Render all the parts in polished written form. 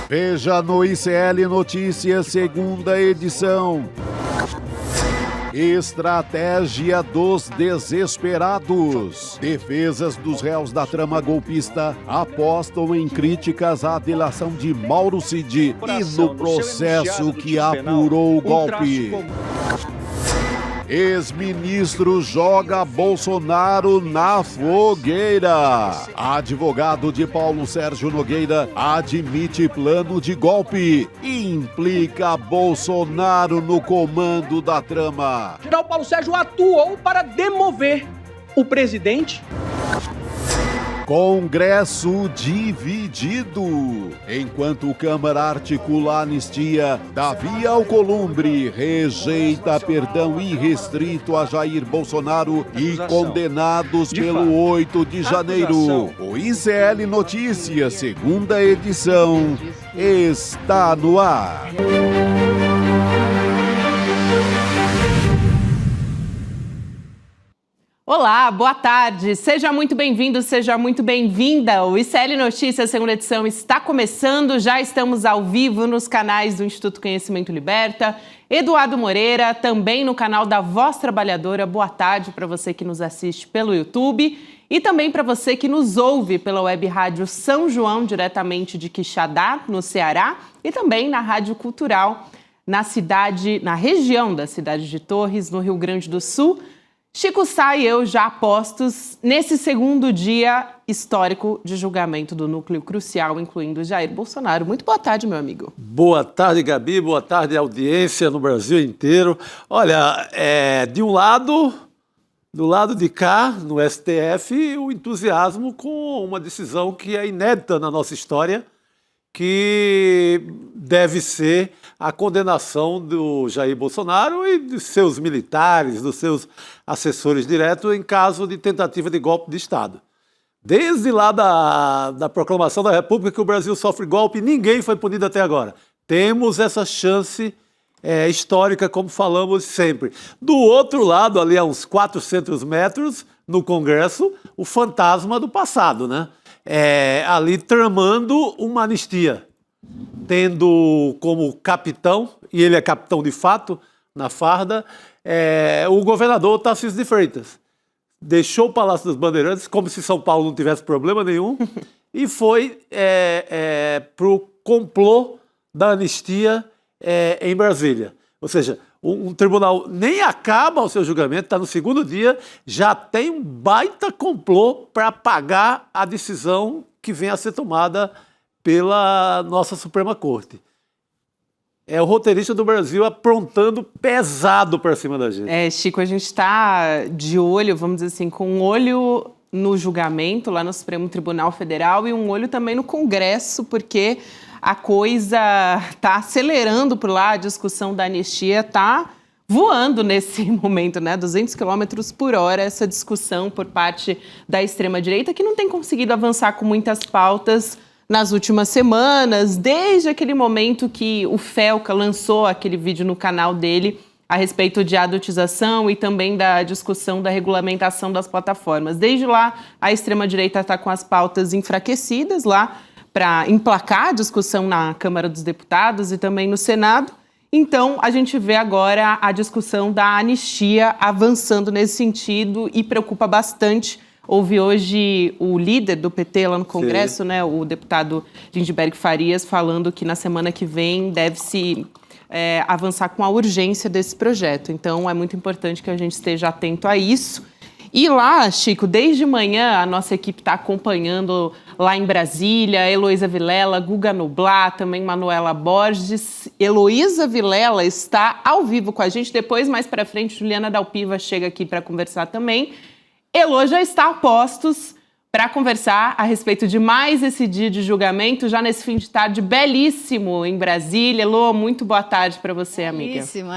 Veja no ICL Notícias, segunda edição. Estratégia dos desesperados. Defesas dos réus da trama golpista apostam em críticas à delação de Mauro Cid e no processo que apurou o golpe. Ex-ministro joga Bolsonaro na fogueira. Advogado de Paulo Sérgio Nogueira admite plano de golpe e implica Bolsonaro no comando da trama. O general Paulo Sérgio atuou para demover o presidente. Congresso dividido. Enquanto Câmara articula a anistia, Davi Alcolumbre rejeita perdão irrestrito a Jair Bolsonaro e condenados pelo 8 de janeiro. O ICL Notícias, segunda edição, está no ar. Olá, boa tarde. Seja muito bem-vindo, seja muito bem-vinda. O ICL Notícias, segunda edição, está começando. Já estamos ao vivo nos canais do Instituto Conhecimento Liberta. Eduardo Moreira, também no canal da Voz Trabalhadora. Boa tarde para você que nos assiste pelo YouTube e também para você que nos ouve pela web rádio São João, diretamente de Quixadá, no Ceará, e também na Rádio Cultural, na região da cidade de Torres, no Rio Grande do Sul. Chico Sá e eu já postos nesse segundo dia histórico de julgamento do núcleo crucial, incluindo Jair Bolsonaro. Muito boa tarde, meu amigo. Boa tarde, Gabi. Boa tarde, audiência no Brasil inteiro. Olha, do lado de cá, no STF, o entusiasmo com uma decisão que é inédita na nossa história, que deve ser a condenação do Jair Bolsonaro e dos seus militares, dos seus assessores diretos em caso de tentativa de golpe de Estado. Desde lá da proclamação da República que o Brasil sofre golpe, ninguém foi punido até agora. Temos essa chance histórica, como falamos sempre. Do outro lado, ali a uns 400 metros, no Congresso, o fantasma do passado, né? Ali tramando uma anistia, tendo como capitão, e ele é capitão de fato, na farda, o governador Tarcísio de Freitas. Deixou o Palácio dos Bandeirantes, como se São Paulo não tivesse problema nenhum, e foi para o complô da anistia em Brasília. Ou seja, um tribunal nem acaba o seu julgamento, está no segundo dia, já tem um baita complô para apagar a decisão que vem a ser tomada pela nossa Suprema Corte. É o roteirista do Brasil aprontando pesado para cima da gente. Chico, a gente está de olho, vamos dizer assim, com um olho no julgamento lá no Supremo Tribunal Federal e um olho também no Congresso, porque a coisa está acelerando por lá, a discussão da anistia está voando nesse momento, né? 200 km por hora, essa discussão por parte da extrema-direita, que não tem conseguido avançar com muitas pautas nas últimas semanas, desde aquele momento que o Felca lançou aquele vídeo no canal dele a respeito de adultização e também da discussão da regulamentação das plataformas. Desde lá, a extrema-direita está com as pautas enfraquecidas lá para emplacar a discussão na Câmara dos Deputados e também no Senado. Então, a gente vê agora a discussão da anistia avançando nesse sentido e preocupa bastante. Houve hoje o líder do PT lá no Congresso, né, o deputado Lindeberg Farias, falando que na semana que vem deve-se avançar com a urgência desse projeto. Então, é muito importante que a gente esteja atento a isso. E lá, Chico, desde manhã a nossa equipe está acompanhando lá em Brasília, Heloísa Vilela, Guga Nublar, também Manuela Borges. Heloísa Vilela está ao vivo com a gente. Depois, mais para frente, Juliana Dalpiva chega aqui para conversar também. Elo já está a postos para conversar a respeito de mais esse dia de julgamento, já nesse fim de tarde belíssimo em Brasília. Elo, muito boa tarde para você, amiga. Belíssimo,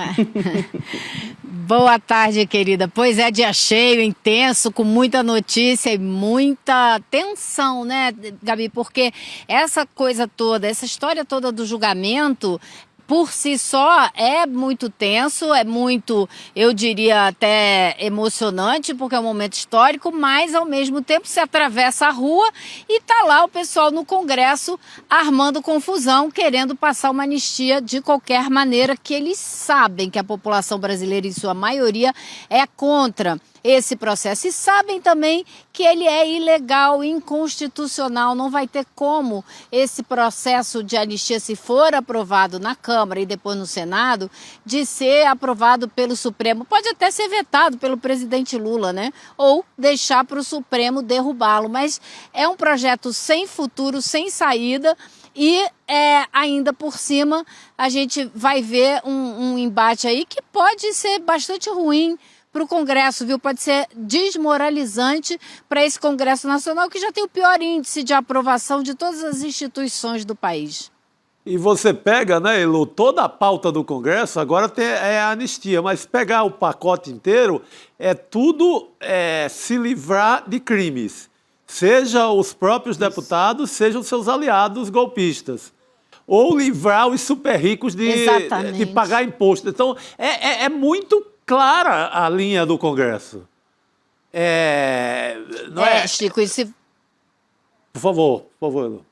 Boa tarde, querida. Pois é, dia cheio, intenso, com muita notícia e muita tensão, né, Gabi? Porque essa coisa toda, essa história toda do julgamento por si só é muito tenso, é muito, eu diria até emocionante, porque é um momento histórico, mas ao mesmo tempo se atravessa a rua e está lá o pessoal no Congresso armando confusão, querendo passar uma anistia de qualquer maneira, que eles sabem que a população brasileira, em sua maioria, é contra esse processo. E sabem também que ele é ilegal, inconstitucional, não vai ter como esse processo de anistia, se for aprovado na Câmara e depois no Senado, de ser aprovado pelo Supremo. Pode até ser vetado pelo presidente Lula, né? Ou deixar para o Supremo derrubá-lo. Mas é um projeto sem futuro, sem saída. E ainda por cima a gente vai ver um embate aí que pode ser bastante ruim para o Congresso, viu? Pode ser desmoralizante para esse Congresso Nacional, que já tem o pior índice de aprovação de todas as instituições do país. E você pega, né, Elo, toda a pauta do Congresso, agora é a anistia, mas pegar o pacote inteiro é tudo se livrar de crimes. Seja os próprios deputados, sejam seus aliados golpistas. Ou livrar os super ricos de pagar imposto. Então, é muito clara a linha do Congresso. Não é, Chico, e se... Por favor, Elo.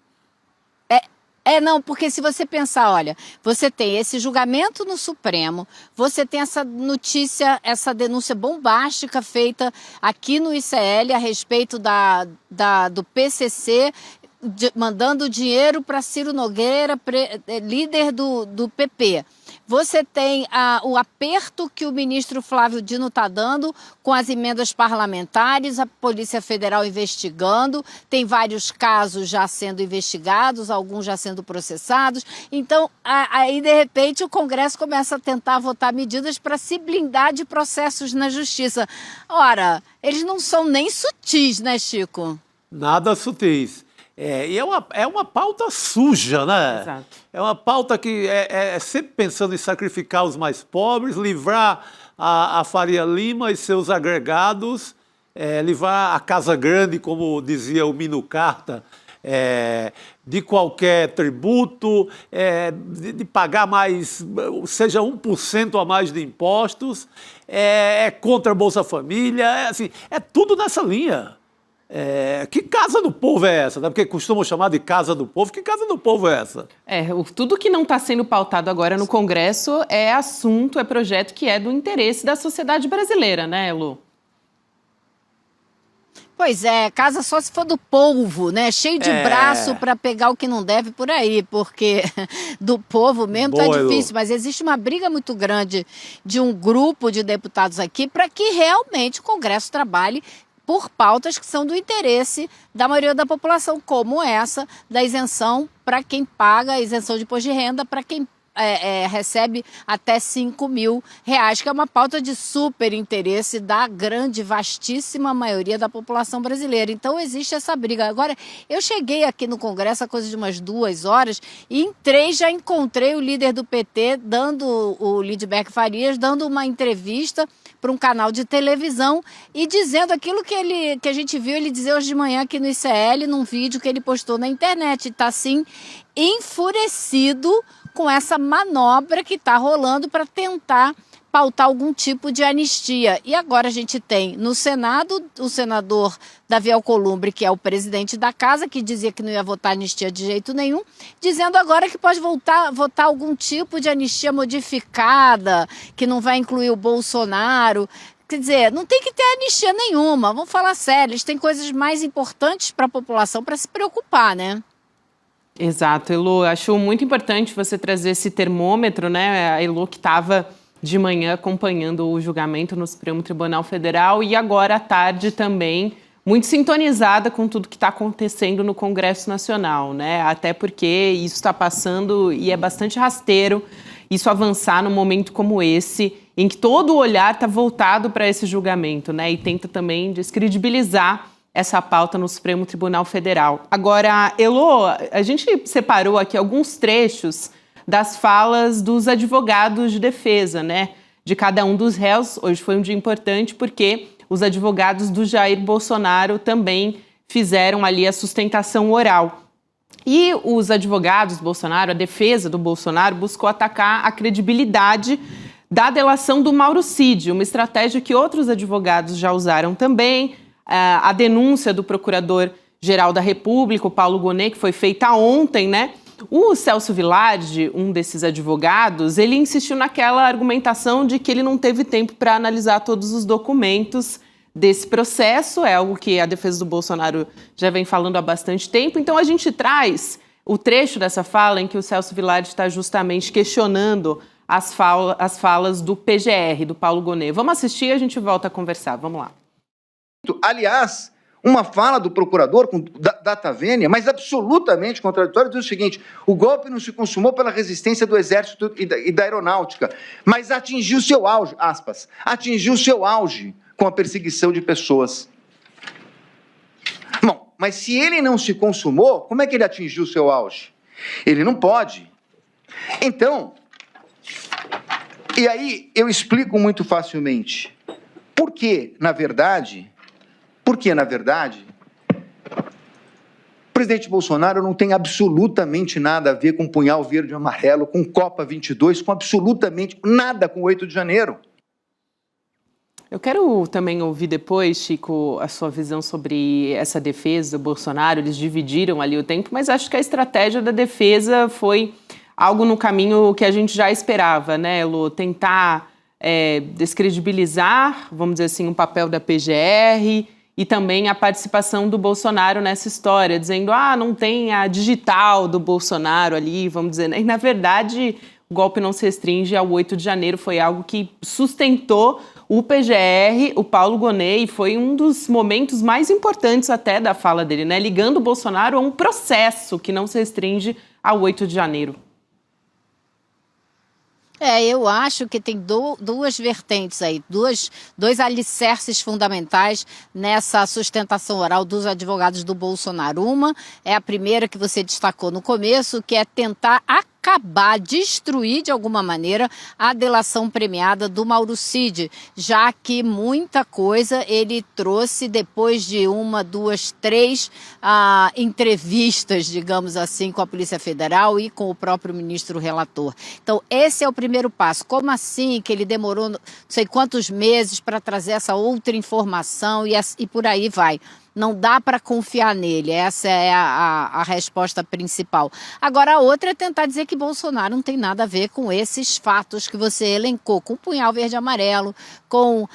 Não, porque se você pensar, olha, você tem esse julgamento no Supremo, você tem essa notícia, essa denúncia bombástica feita aqui no ICL a respeito do PCC, mandando dinheiro para Ciro Nogueira, líder do PP. Você tem o aperto que o ministro Flávio Dino está dando com as emendas parlamentares, a Polícia Federal investigando, tem vários casos já sendo investigados, alguns já sendo processados. Então, aí, de repente, o Congresso começa a tentar votar medidas para se blindar de processos na Justiça. Ora, eles não são nem sutis, né, Chico? Nada sutis. E é uma pauta suja, né? Exato. É uma pauta que é sempre pensando em sacrificar os mais pobres, livrar a Faria Lima e seus agregados, livrar a Casa Grande, como dizia o Mino Carta, de qualquer tributo, de pagar mais, seja 1% a mais de impostos, contra a Bolsa Família, assim, é tudo nessa linha. Que casa do povo é essa? Né? Porque costumam chamar de casa do povo. Que casa do povo é essa? Tudo que não está sendo pautado agora no Congresso é assunto, é projeto que é do interesse da sociedade brasileira, né, Lu? Pois é, casa só se for do povo, né? Cheio de braço para pegar o que não deve por aí, porque do povo mesmo tá difícil. Mas existe uma briga muito grande de um grupo de deputados aqui para que realmente o Congresso trabalhe por pautas que são do interesse da maioria da população, como essa da isenção para quem paga, a isenção de imposto de renda para quem recebe até R$5 mil, que é uma pauta de super interesse da grande, vastíssima maioria da população brasileira. Então existe essa briga. Agora, eu cheguei aqui no Congresso há coisa de umas 2 horas e em 3 já encontrei o líder do PT, o Lindbergh Farias, dando uma entrevista para um canal de televisão e dizendo aquilo que a gente viu ele dizer hoje de manhã aqui no ICL, num vídeo que ele postou na internet. Está, assim, enfurecido com essa manobra que está rolando para tentar pautar algum tipo de anistia. E agora a gente tem no Senado o senador Davi Alcolumbre, que é o presidente da casa, que dizia que não ia votar anistia de jeito nenhum, dizendo agora que pode votar algum tipo de anistia modificada, que não vai incluir o Bolsonaro. Quer dizer, não tem que ter anistia nenhuma, vamos falar sério, eles têm coisas mais importantes para a população para se preocupar, né? Exato, Elo, acho muito importante você trazer esse termômetro, né? A Elo que estava de manhã acompanhando o julgamento no Supremo Tribunal Federal e agora à tarde também muito sintonizada com tudo que está acontecendo no Congresso Nacional, né? Até porque isso está passando e é bastante rasteiro isso avançar num momento como esse, em que todo o olhar está voltado para esse julgamento, né? E tenta também descredibilizar essa pauta no Supremo Tribunal Federal. Agora, Elo, a gente separou aqui alguns trechos das falas dos advogados de defesa, né, de cada um dos réus. Hoje foi um dia importante porque os advogados do Jair Bolsonaro também fizeram ali a sustentação oral. E os advogados do Bolsonaro, a defesa do Bolsonaro, buscou atacar a credibilidade da delação do Mauro Cid, uma estratégia que outros advogados já usaram também. A denúncia do Procurador-Geral da República, o Paulo Gonet, que foi feita ontem, né? O Celso Villardi, um desses advogados, ele insistiu naquela argumentação de que ele não teve tempo para analisar todos os documentos desse processo. É algo que a defesa do Bolsonaro já vem falando há bastante tempo. Então, a gente traz o trecho dessa fala em que o Celso Villardi está justamente questionando as falas do PGR, do Paulo Gonet. Vamos assistir e a gente volta a conversar. Vamos lá. Aliás, uma fala do procurador com data vênia, mas absolutamente contraditória, diz o seguinte: o golpe não se consumou pela resistência do Exército e da Aeronáutica, mas atingiu seu auge, aspas, atingiu seu auge com a perseguição de pessoas. Bom, mas se ele não se consumou, como é que ele atingiu seu auge? Ele não pode. Então, e aí eu explico muito facilmente. Por que, na verdade, o presidente Bolsonaro não tem absolutamente nada a ver com punhal verde e amarelo, com Copa 22, com absolutamente nada com o 8 de janeiro. Eu quero também ouvir depois, Chico, a sua visão sobre essa defesa do Bolsonaro. Eles dividiram ali o tempo, mas acho que a estratégia da defesa foi algo no caminho que a gente já esperava, né, Lu? Tentar descredibilizar, vamos dizer assim, o papel da PGR e também a participação do Bolsonaro nessa história, dizendo, não tem a digital do Bolsonaro ali, vamos dizer, né? E, na verdade, o golpe não se restringe ao 8 de janeiro, foi algo que sustentou o PGR, o Paulo Gonet, e foi um dos momentos mais importantes até da fala dele, né? Ligando o Bolsonaro a um processo que não se restringe ao 8 de janeiro. Eu acho que tem duas vertentes aí, dois alicerces fundamentais nessa sustentação oral dos advogados do Bolsonaro. Uma é a primeira que você destacou no começo, que é tentar destruir de alguma maneira a delação premiada do Mauro Cid, já que muita coisa ele trouxe depois de 1, 2, 3 entrevistas, digamos assim, com a Polícia Federal e com o próprio ministro relator. Então, esse é o primeiro passo. Como assim que ele demorou não sei quantos meses para trazer essa outra informação e por aí vai? Não dá para confiar nele, essa é a resposta principal. Agora, a outra é tentar dizer que Bolsonaro não tem nada a ver com esses fatos que você elencou, com o punhal verde e amarelo, com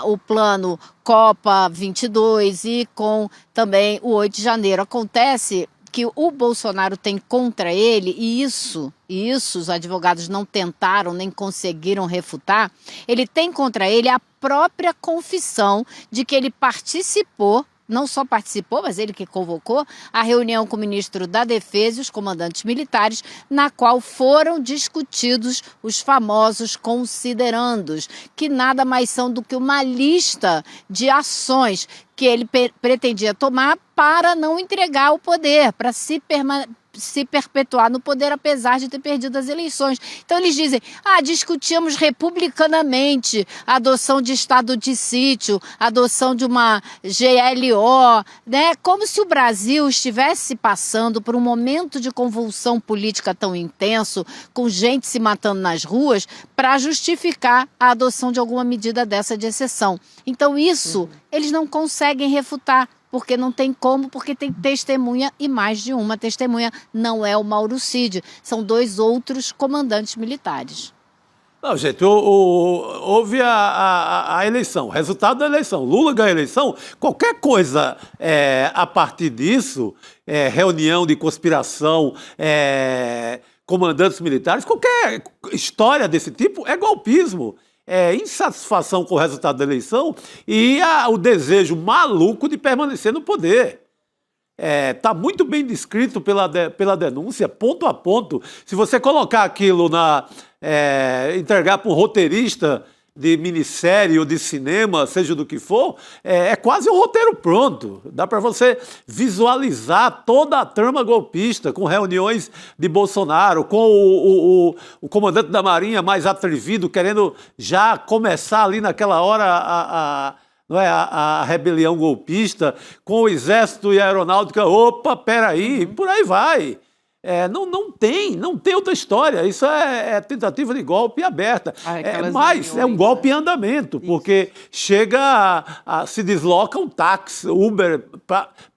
o plano Copa 22 e com também o 8 de janeiro. Acontece que o Bolsonaro tem contra ele, e isso os advogados não tentaram nem conseguiram refutar, ele tem contra ele a própria confissão de que ele participou, não só participou, mas ele que convocou a reunião com o ministro da Defesa e os comandantes militares, na qual foram discutidos os famosos considerandos, que nada mais são do que uma lista de ações que ele pretendia tomar para não entregar o poder, para se perpetuar no poder, apesar de ter perdido as eleições. Então eles dizem, discutimos republicanamente a adoção de estado de sítio, a adoção de uma GLO, né? Como se o Brasil estivesse passando por um momento de convulsão política tão intenso, com gente se matando nas ruas, para justificar a adoção de alguma medida dessa de exceção. Então isso eles não conseguem refutar, porque não tem como, porque tem testemunha e mais de uma testemunha. Não é o Mauro Cid, são 2 outros comandantes militares. Não, gente, houve a eleição, o resultado da eleição. Lula ganha a eleição, qualquer coisa a partir disso, reunião de conspiração, comandantes militares, qualquer história desse tipo é golpismo. Insatisfação com o resultado da eleição e o desejo maluco de permanecer no poder. Está muito bem descrito pela denúncia, ponto a ponto. Se você colocar aquilo entregar para um roteirista de minissérie ou de cinema, seja do que for, é quase um roteiro pronto. Dá para você visualizar toda a trama golpista, com reuniões de Bolsonaro, com o comandante da Marinha mais atrevido, querendo já começar ali naquela hora não é, a rebelião golpista com o exército e a aeronáutica. Opa, peraí, por aí vai. Não tem outra história. Isso é tentativa de golpe aberta. Mas é um golpe em andamento, porque chega se desloca um táxi, Uber,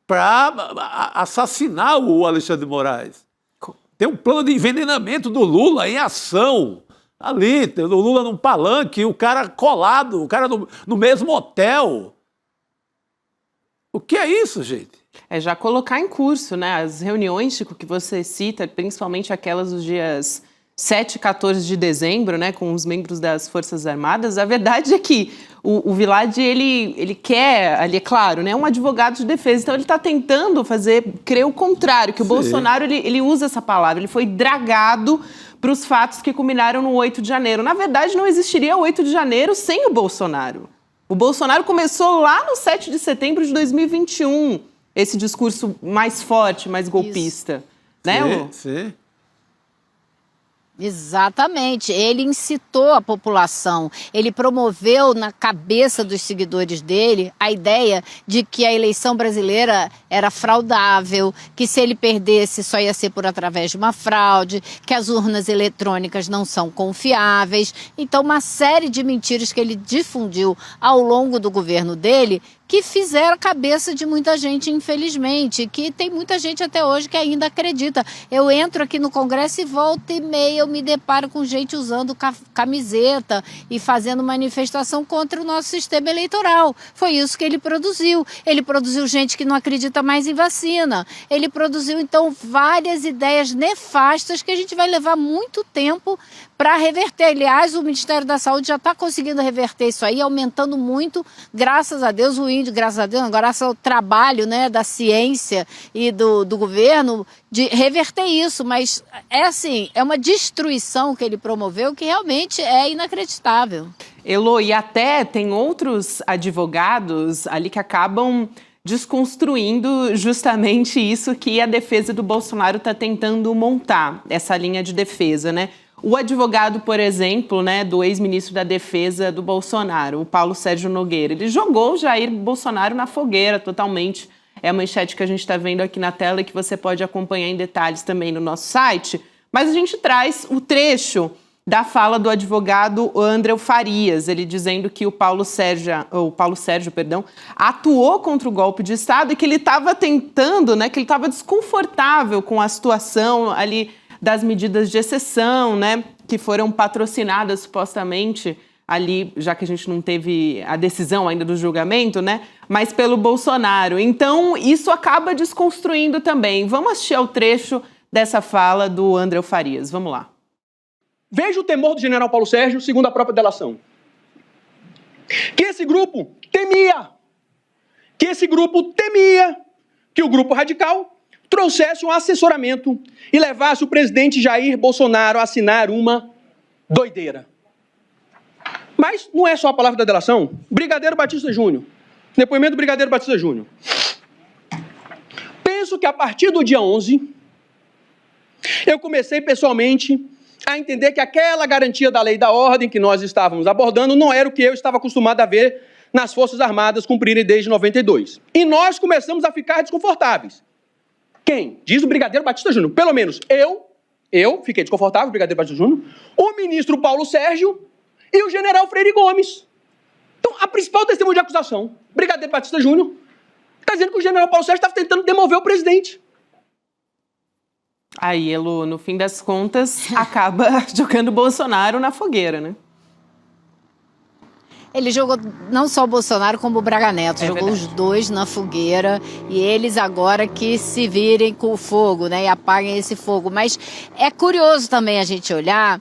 para assassinar o Alexandre de Moraes. Tem um plano de envenenamento do Lula em ação. Ali, o Lula num palanque, o cara colado, o cara no mesmo hotel. O que é isso, gente? É já colocar em curso, né? As reuniões, Chico, que você cita, principalmente aquelas dos dias 7 e 14 de dezembro, né, com os membros das Forças Armadas, a verdade é que o Vilad, ele quer, ali é claro, né, um advogado de defesa, então ele está tentando crer o contrário, que o Bolsonaro, ele usa essa palavra, ele foi dragado para os fatos que culminaram no 8 de janeiro. Na verdade, não existiria 8 de janeiro sem o Bolsonaro. O Bolsonaro começou lá no 7 de setembro de 2021, esse discurso mais forte, mais golpista. Isso. Né, Lu? Sim. Exatamente, ele incitou a população, ele promoveu na cabeça dos seguidores dele a ideia de que a eleição brasileira era fraudável, que se ele perdesse só ia ser por através de uma fraude, que as urnas eletrônicas não são confiáveis. Então, uma série de mentiras que ele difundiu ao longo do governo dele, que fizeram a cabeça de muita gente, infelizmente, que tem muita gente até hoje que ainda acredita. Eu entro aqui no Congresso e volta e meia eu me deparo com gente usando camiseta e fazendo manifestação contra o nosso sistema eleitoral. Foi isso que ele produziu. Ele produziu gente que não acredita mais em vacina. Ele produziu, então, várias ideias nefastas que a gente vai levar muito tempo para reverter. Aliás, o Ministério da Saúde já está conseguindo reverter isso aí, aumentando muito, graças a Deus, o índice, graças a Deus, graças ao trabalho, né, da ciência e do governo de reverter isso. Mas é uma destruição que ele promoveu que realmente é inacreditável. Elo, e até tem outros advogados ali que acabam desconstruindo justamente isso que a defesa do Bolsonaro está tentando montar, essa linha de defesa, né? O advogado, por exemplo, né, do ex-ministro da Defesa do Bolsonaro, o Paulo Sérgio Nogueira, ele jogou o Jair Bolsonaro na fogueira totalmente. É a manchete que a gente está vendo aqui na tela e que você pode acompanhar em detalhes também no nosso site. Mas a gente traz o trecho da fala do advogado André Farias, ele dizendo que o Paulo Sérgio, atuou contra o golpe de Estado e que ele estava tentando, né, que ele estava desconfortável com a situação ali das medidas de exceção, né, que foram patrocinadas supostamente ali, já que a gente não teve a decisão ainda do julgamento, né, mas pelo Bolsonaro. Então, isso acaba desconstruindo também. Vamos assistir ao trecho dessa fala do André Farias. Vamos lá. Veja o temor do general Paulo Sérgio, segundo a própria delação. Que esse grupo temia que o grupo radical trouxesse um assessoramento e levasse o presidente Jair Bolsonaro a assinar uma doideira. Mas não é só a palavra da delação. Brigadeiro Batista Júnior. Depoimento do Brigadeiro Batista Júnior. Penso que a partir do dia 11, eu comecei pessoalmente a entender que aquela garantia da lei e da ordem que nós estávamos abordando não era o que eu estava acostumado a ver nas Forças Armadas cumprirem desde 92. E nós começamos a ficar desconfortáveis. Quem? Diz o Brigadeiro Batista Júnior. Pelo menos eu fiquei desconfortável, o Brigadeiro Batista Júnior, o ministro Paulo Sérgio e o general Freire Gomes. Então, a principal testemunha de acusação, o Brigadeiro Batista Júnior, está dizendo que o general Paulo Sérgio estava tentando demover o presidente. Aí, Elo, no fim das contas, acaba jogando o Bolsonaro na fogueira, né? Ele jogou não só o Bolsonaro, como o Braga Neto. Jogou verdade. Os dois na fogueira e eles agora que se virem com o fogo, né? E apaguem esse fogo. Mas é curioso também a gente olhar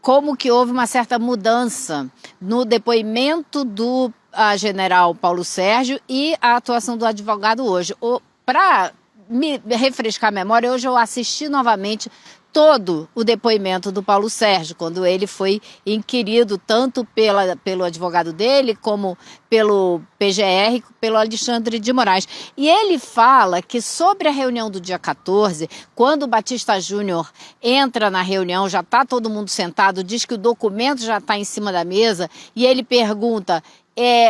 como que houve uma certa mudança no depoimento do general Paulo Sérgio e a atuação do advogado hoje. Para me refrescar a memória, hoje eu assisti novamente todo o depoimento do Paulo Sérgio, quando ele foi inquirido tanto pelo advogado dele, como pelo PGR, pelo Alexandre de Moraes. E ele fala que sobre a reunião do dia 14, quando o Batista Júnior entra na reunião, já está todo mundo sentado, diz que o documento já está em cima da mesa, e ele pergunta: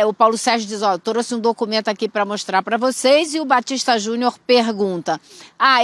o Paulo Sérgio diz, ó, eu trouxe um documento aqui para mostrar para vocês, e o Batista Júnior pergunta,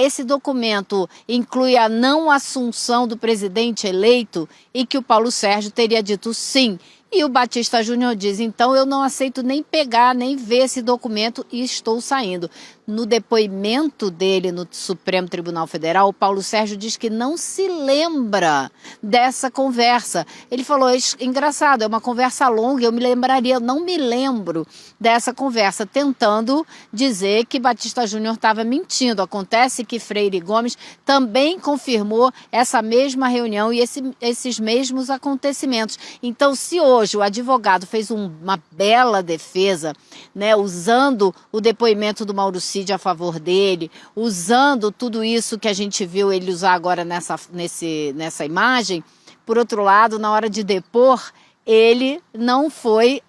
esse documento inclui a não assunção do presidente eleito, e que o Paulo Sérgio teria dito sim. E o Batista Júnior diz, então eu não aceito nem pegar, nem ver esse documento e estou saindo. No depoimento dele no Supremo Tribunal Federal, o Paulo Sérgio diz que não se lembra dessa conversa. Ele falou, engraçado, é uma conversa longa, eu me lembraria, eu não me lembro dessa conversa, tentando dizer que Batista Júnior estava mentindo. Acontece que Freire Gomes também confirmou essa mesma reunião e esses mesmos acontecimentos. Então, se hoje o advogado fez uma bela defesa, né, usando o depoimento do Mauro Cid a favor dele, usando tudo isso que a gente viu ele usar agora nessa imagem, por outro lado, na hora de depor, ele não foi,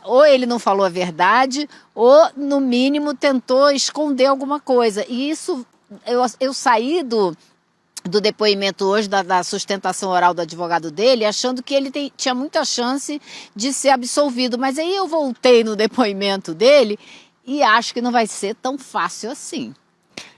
ou ele não falou a verdade, ou no mínimo tentou esconder alguma coisa. E isso, eu saí do depoimento hoje, da sustentação oral do advogado dele, achando que ele tinha muita chance de ser absolvido. Mas aí eu voltei no depoimento dele e acho que não vai ser tão fácil assim.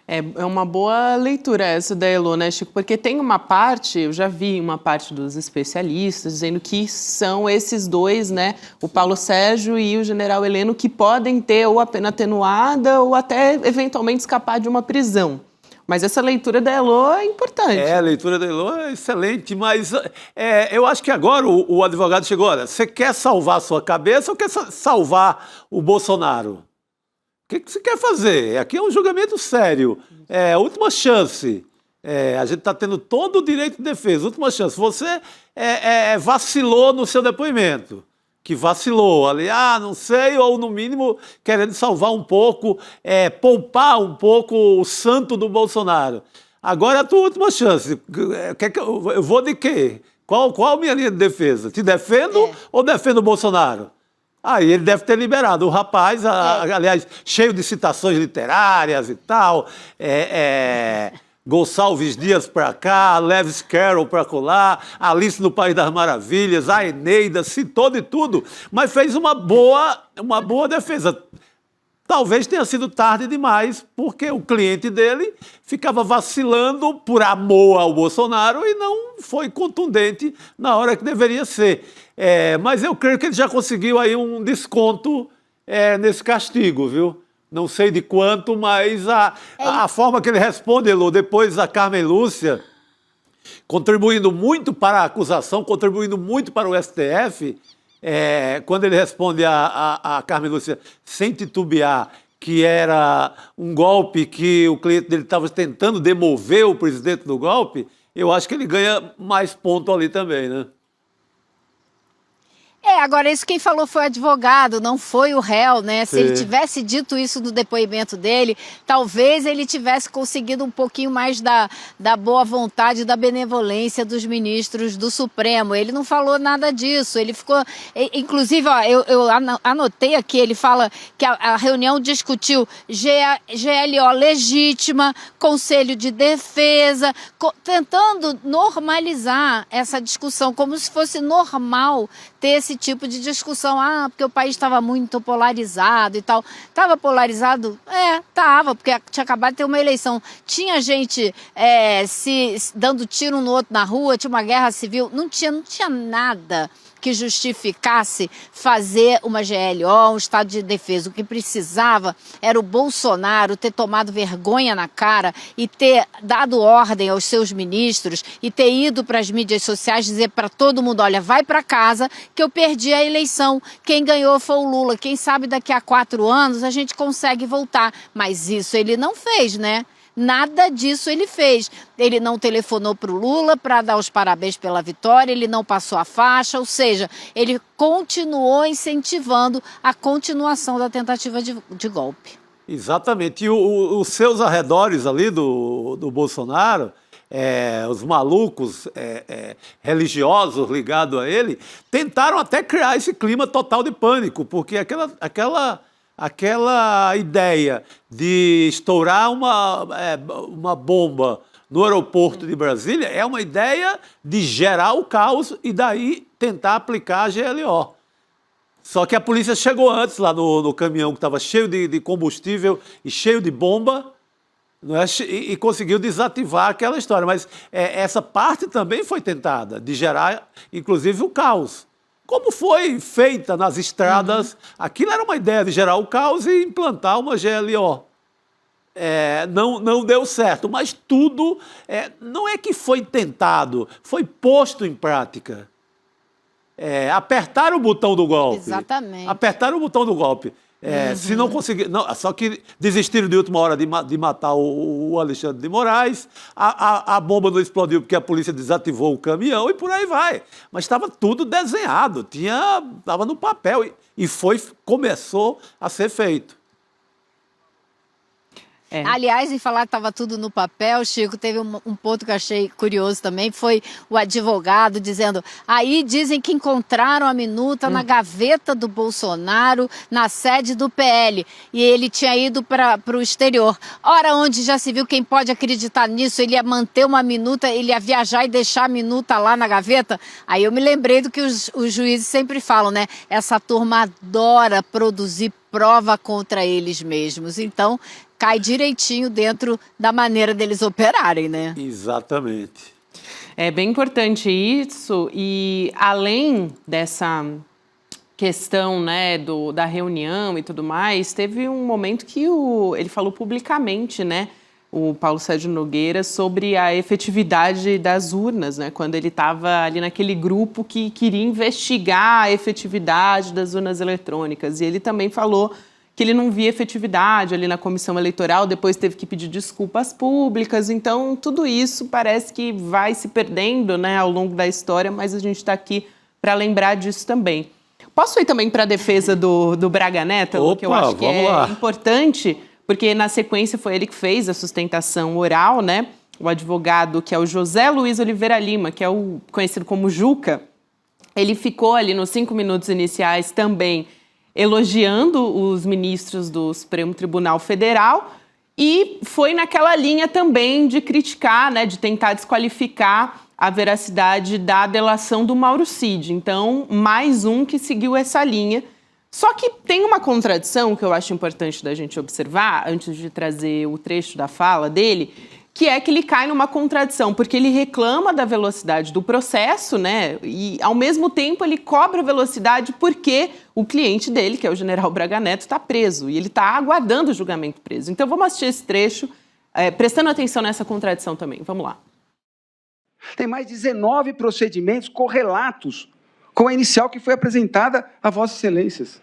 É uma boa leitura essa da Elô, né, Chico? Porque tem uma parte, eu já vi uma parte dos especialistas dizendo que são esses dois, né, o Paulo Sérgio e o general Heleno, que podem ter ou a pena atenuada ou até eventualmente escapar de uma prisão. Mas essa leitura da Elô é importante. A leitura da Elô é excelente, mas eu acho que agora o advogado chegou, olha, você quer salvar a sua cabeça ou quer salvar o Bolsonaro? O que você quer fazer? Aqui é um julgamento sério, última chance. A gente está tendo todo o direito de defesa, última chance. Você vacilou no seu depoimento, que vacilou ali, não sei, ou no mínimo querendo salvar um pouco, poupar um pouco o santo do Bolsonaro. Agora é a tua última chance. Eu vou de quê? Qual a minha linha de defesa? Te defendo ou defendo o Bolsonaro? Aí ele deve ter liberado. O rapaz, aliás, cheio de citações literárias e tal, Gonçalves Dias para cá, Lewis Carroll para colar, Alice no País das Maravilhas, a Eneida, citou de tudo, mas fez uma boa defesa. Talvez tenha sido tarde demais, porque o cliente dele ficava vacilando por amor ao Bolsonaro e não foi contundente na hora que deveria ser. Mas eu creio que ele já conseguiu aí um desconto nesse castigo, viu? Não sei de quanto, mas a forma que ele responde, Elô, depois a Carmen Lúcia, contribuindo muito para a acusação, contribuindo muito para o STF, quando ele responde a Carmen Lúcia sem titubear, que era um golpe que o cliente dele estava tentando demover o presidente do golpe, eu acho que ele ganha mais ponto ali também, né? Agora isso quem falou foi o advogado, não foi o réu, né? Se Sim. ele tivesse dito isso no depoimento dele, talvez ele tivesse conseguido um pouquinho mais da boa vontade, da benevolência dos ministros do Supremo. Ele não falou nada disso, ele ficou... Inclusive, ó, eu anotei aqui, ele fala que a reunião discutiu GLO legítima, Conselho de Defesa, tentando normalizar essa discussão, como se fosse normal ter esse tipo de discussão, porque o país estava muito polarizado e tal. Estava polarizado? Estava, porque tinha acabado de ter uma eleição. Tinha gente se dando tiro um no outro na rua, tinha uma guerra civil, não tinha nada que justificasse fazer uma GLO, um estado de defesa. O que precisava era o Bolsonaro ter tomado vergonha na cara e ter dado ordem aos seus ministros e ter ido para as mídias sociais dizer para todo mundo, olha, vai para casa que eu perdi a eleição, quem ganhou foi o Lula, quem sabe daqui a 4 anos a gente consegue voltar. Mas isso ele não fez, né? Nada disso ele fez. Ele não telefonou para o Lula para dar os parabéns pela vitória, ele não passou a faixa, ou seja, ele continuou incentivando a continuação da tentativa de golpe. Exatamente. E os seus arredores ali do Bolsonaro, os malucos religiosos ligados a ele, tentaram até criar esse clima total de pânico, porque aquela ideia de estourar uma bomba no aeroporto de Brasília é uma ideia de gerar o caos e daí tentar aplicar a GLO. Só que a polícia chegou antes lá no caminhão que estava cheio de combustível e cheio de bomba, não é? E conseguiu desativar aquela história. Mas essa parte também foi tentada, de gerar, inclusive, o caos. Como foi feita nas estradas, aquilo era uma ideia de gerar o caos e implantar uma GLO. Não deu certo, mas tudo não é que foi tentado, foi posto em prática. Apertaram o botão do golpe. Exatamente. Apertaram o botão do golpe. Se não conseguir. Só que desistiram de última hora de matar o Alexandre de Moraes, a bomba não explodiu porque a polícia desativou o caminhão e por aí vai. Mas estava tudo desenhado, estava no papel e começou a ser feito. Aliás, em falar que estava tudo no papel, Chico, teve um ponto que eu achei curioso também, foi o advogado dizendo, aí dizem que encontraram a minuta na gaveta do Bolsonaro, na sede do PL, e ele tinha ido para o exterior. Ora, onde já se viu, quem pode acreditar nisso, ele ia manter uma minuta, ele ia viajar e deixar a minuta lá na gaveta? Aí eu me lembrei do que os juízes sempre falam, né? Essa turma adora produzir prova contra eles mesmos, então cai direitinho dentro da maneira deles operarem, né? Exatamente. É bem importante isso, e além dessa questão, né, da reunião e tudo mais, teve um momento que ele falou publicamente, né, o Paulo Sérgio Nogueira, sobre a efetividade das urnas, né, quando ele estava ali naquele grupo que queria investigar a efetividade das urnas eletrônicas, e ele também falou que ele não via efetividade ali na comissão eleitoral, depois teve que pedir desculpas públicas, então tudo isso parece que vai se perdendo, né, ao longo da história, mas a gente está aqui para lembrar disso também. Posso ir também para a defesa do Braga Neto, que eu acho que importante, porque na sequência foi ele que fez a sustentação oral, né, o advogado que é o José Luiz Oliveira Lima, que é o conhecido como Juca, ele ficou ali nos 5 minutos iniciais também elogiando os ministros do Supremo Tribunal Federal e foi naquela linha também de criticar, né, de tentar desqualificar a veracidade da delação do Mauro Cid. Então, mais um que seguiu essa linha. Só que tem uma contradição que eu acho importante da gente observar, antes de trazer o trecho da fala dele, que é que ele cai numa contradição, porque ele reclama da velocidade do processo, né? E, ao mesmo tempo, ele cobra velocidade porque o cliente dele, que é o general Braga Neto, está preso. E ele está aguardando o julgamento preso. Então, vamos assistir esse trecho, prestando atenção nessa contradição também. Vamos lá. Tem mais 19 procedimentos correlatos com a inicial que foi apresentada a Vossas Excelências.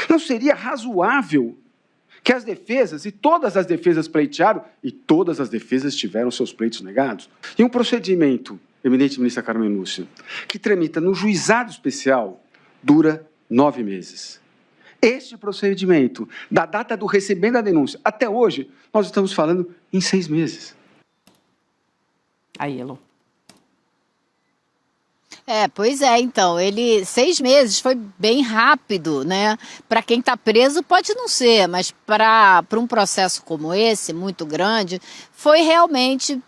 Não seria razoável que as defesas, e todas as defesas pleitearam, e todas as defesas tiveram seus pleitos negados, e um procedimento, eminente ministra Carmen Lúcia, que tramita no juizado especial, dura 9 meses. Este procedimento, da data do recebimento da denúncia até hoje, nós estamos falando em 6 meses. Aí, Elon. Pois é, então, 6 meses foi bem rápido, né? Para quem está preso pode não ser, mas para um processo como esse, muito grande, foi realmente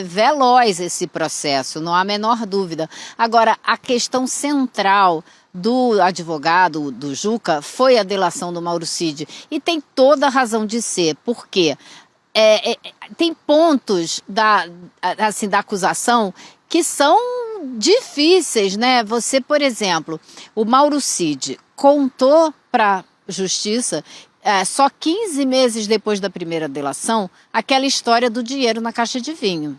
veloz esse processo, não há a menor dúvida. Agora, a questão central do advogado, do Juca, foi a delação do Mauro Cid, e tem toda a razão de ser, por quê? Tem pontos da acusação que são difíceis, né? Você, por exemplo, o Mauro Cid contou para a Justiça, só 15 meses depois da primeira delação, aquela história do dinheiro na caixa de vinho.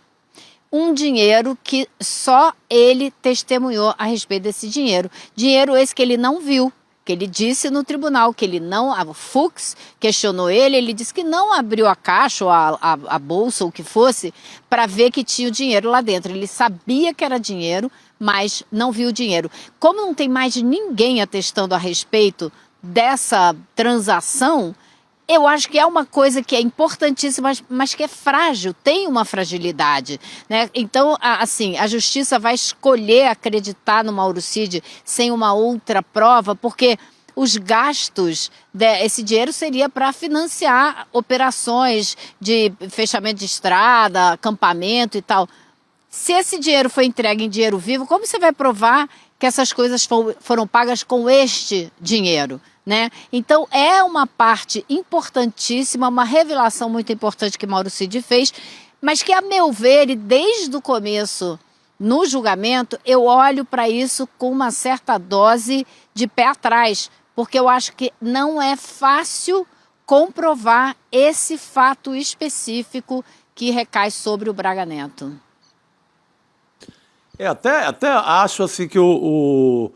Um dinheiro que só ele testemunhou a respeito desse dinheiro. Dinheiro esse que ele não viu, que ele disse no tribunal, que ele não... A Fux questionou ele disse que não abriu a caixa ou a bolsa ou o que fosse para ver que tinha o dinheiro lá dentro. Ele sabia que era dinheiro, mas não viu o dinheiro. Como não tem mais ninguém atestando a respeito dessa transação, eu acho que é uma coisa que é importantíssima, mas que é frágil, tem uma fragilidade, né? Então, assim, a Justiça vai escolher acreditar no Mauro Cid sem uma outra prova, porque os gastos, esse dinheiro seria para financiar operações de fechamento de estrada, acampamento e tal. Se esse dinheiro foi entregue em dinheiro vivo, como você vai provar que essas coisas foram pagas com este dinheiro, né? Então, é uma parte importantíssima, uma revelação muito importante que Mauro Cid fez, mas que, a meu ver, e desde o começo, no julgamento, eu olho para isso com uma certa dose de pé atrás, porque eu acho que não é fácil comprovar esse fato específico que recai sobre o Braga Neto. Até acho assim que o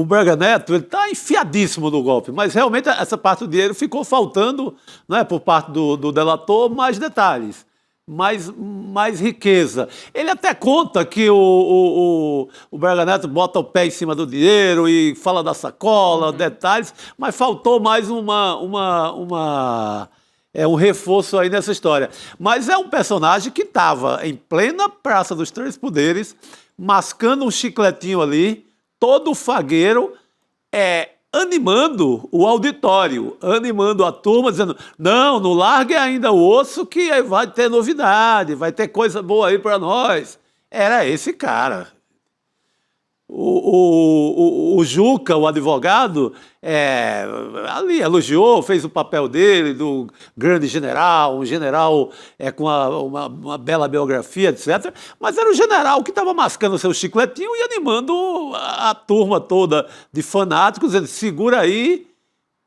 Braga Neto está enfiadíssimo no golpe, mas realmente essa parte do dinheiro ficou faltando, né, por parte do delator, mais detalhes, mais riqueza. Ele até conta que o Braga Neto bota o pé em cima do dinheiro e fala da sacola, detalhes, mas faltou mais um reforço aí nessa história. Mas é um personagem que estava em plena Praça dos Três Poderes, mascando um chicletinho ali, todo fagueiro, animando o auditório, animando a turma, dizendo, não largue ainda o osso que vai ter novidade, vai ter coisa boa aí para nós. Era esse cara. O Juca, o advogado, ali elogiou, fez o papel dele, do grande general, um general com uma bela biografia, etc. Mas era um general que estava mascando seu chicletinho e animando a turma toda de fanáticos, dizendo, segura aí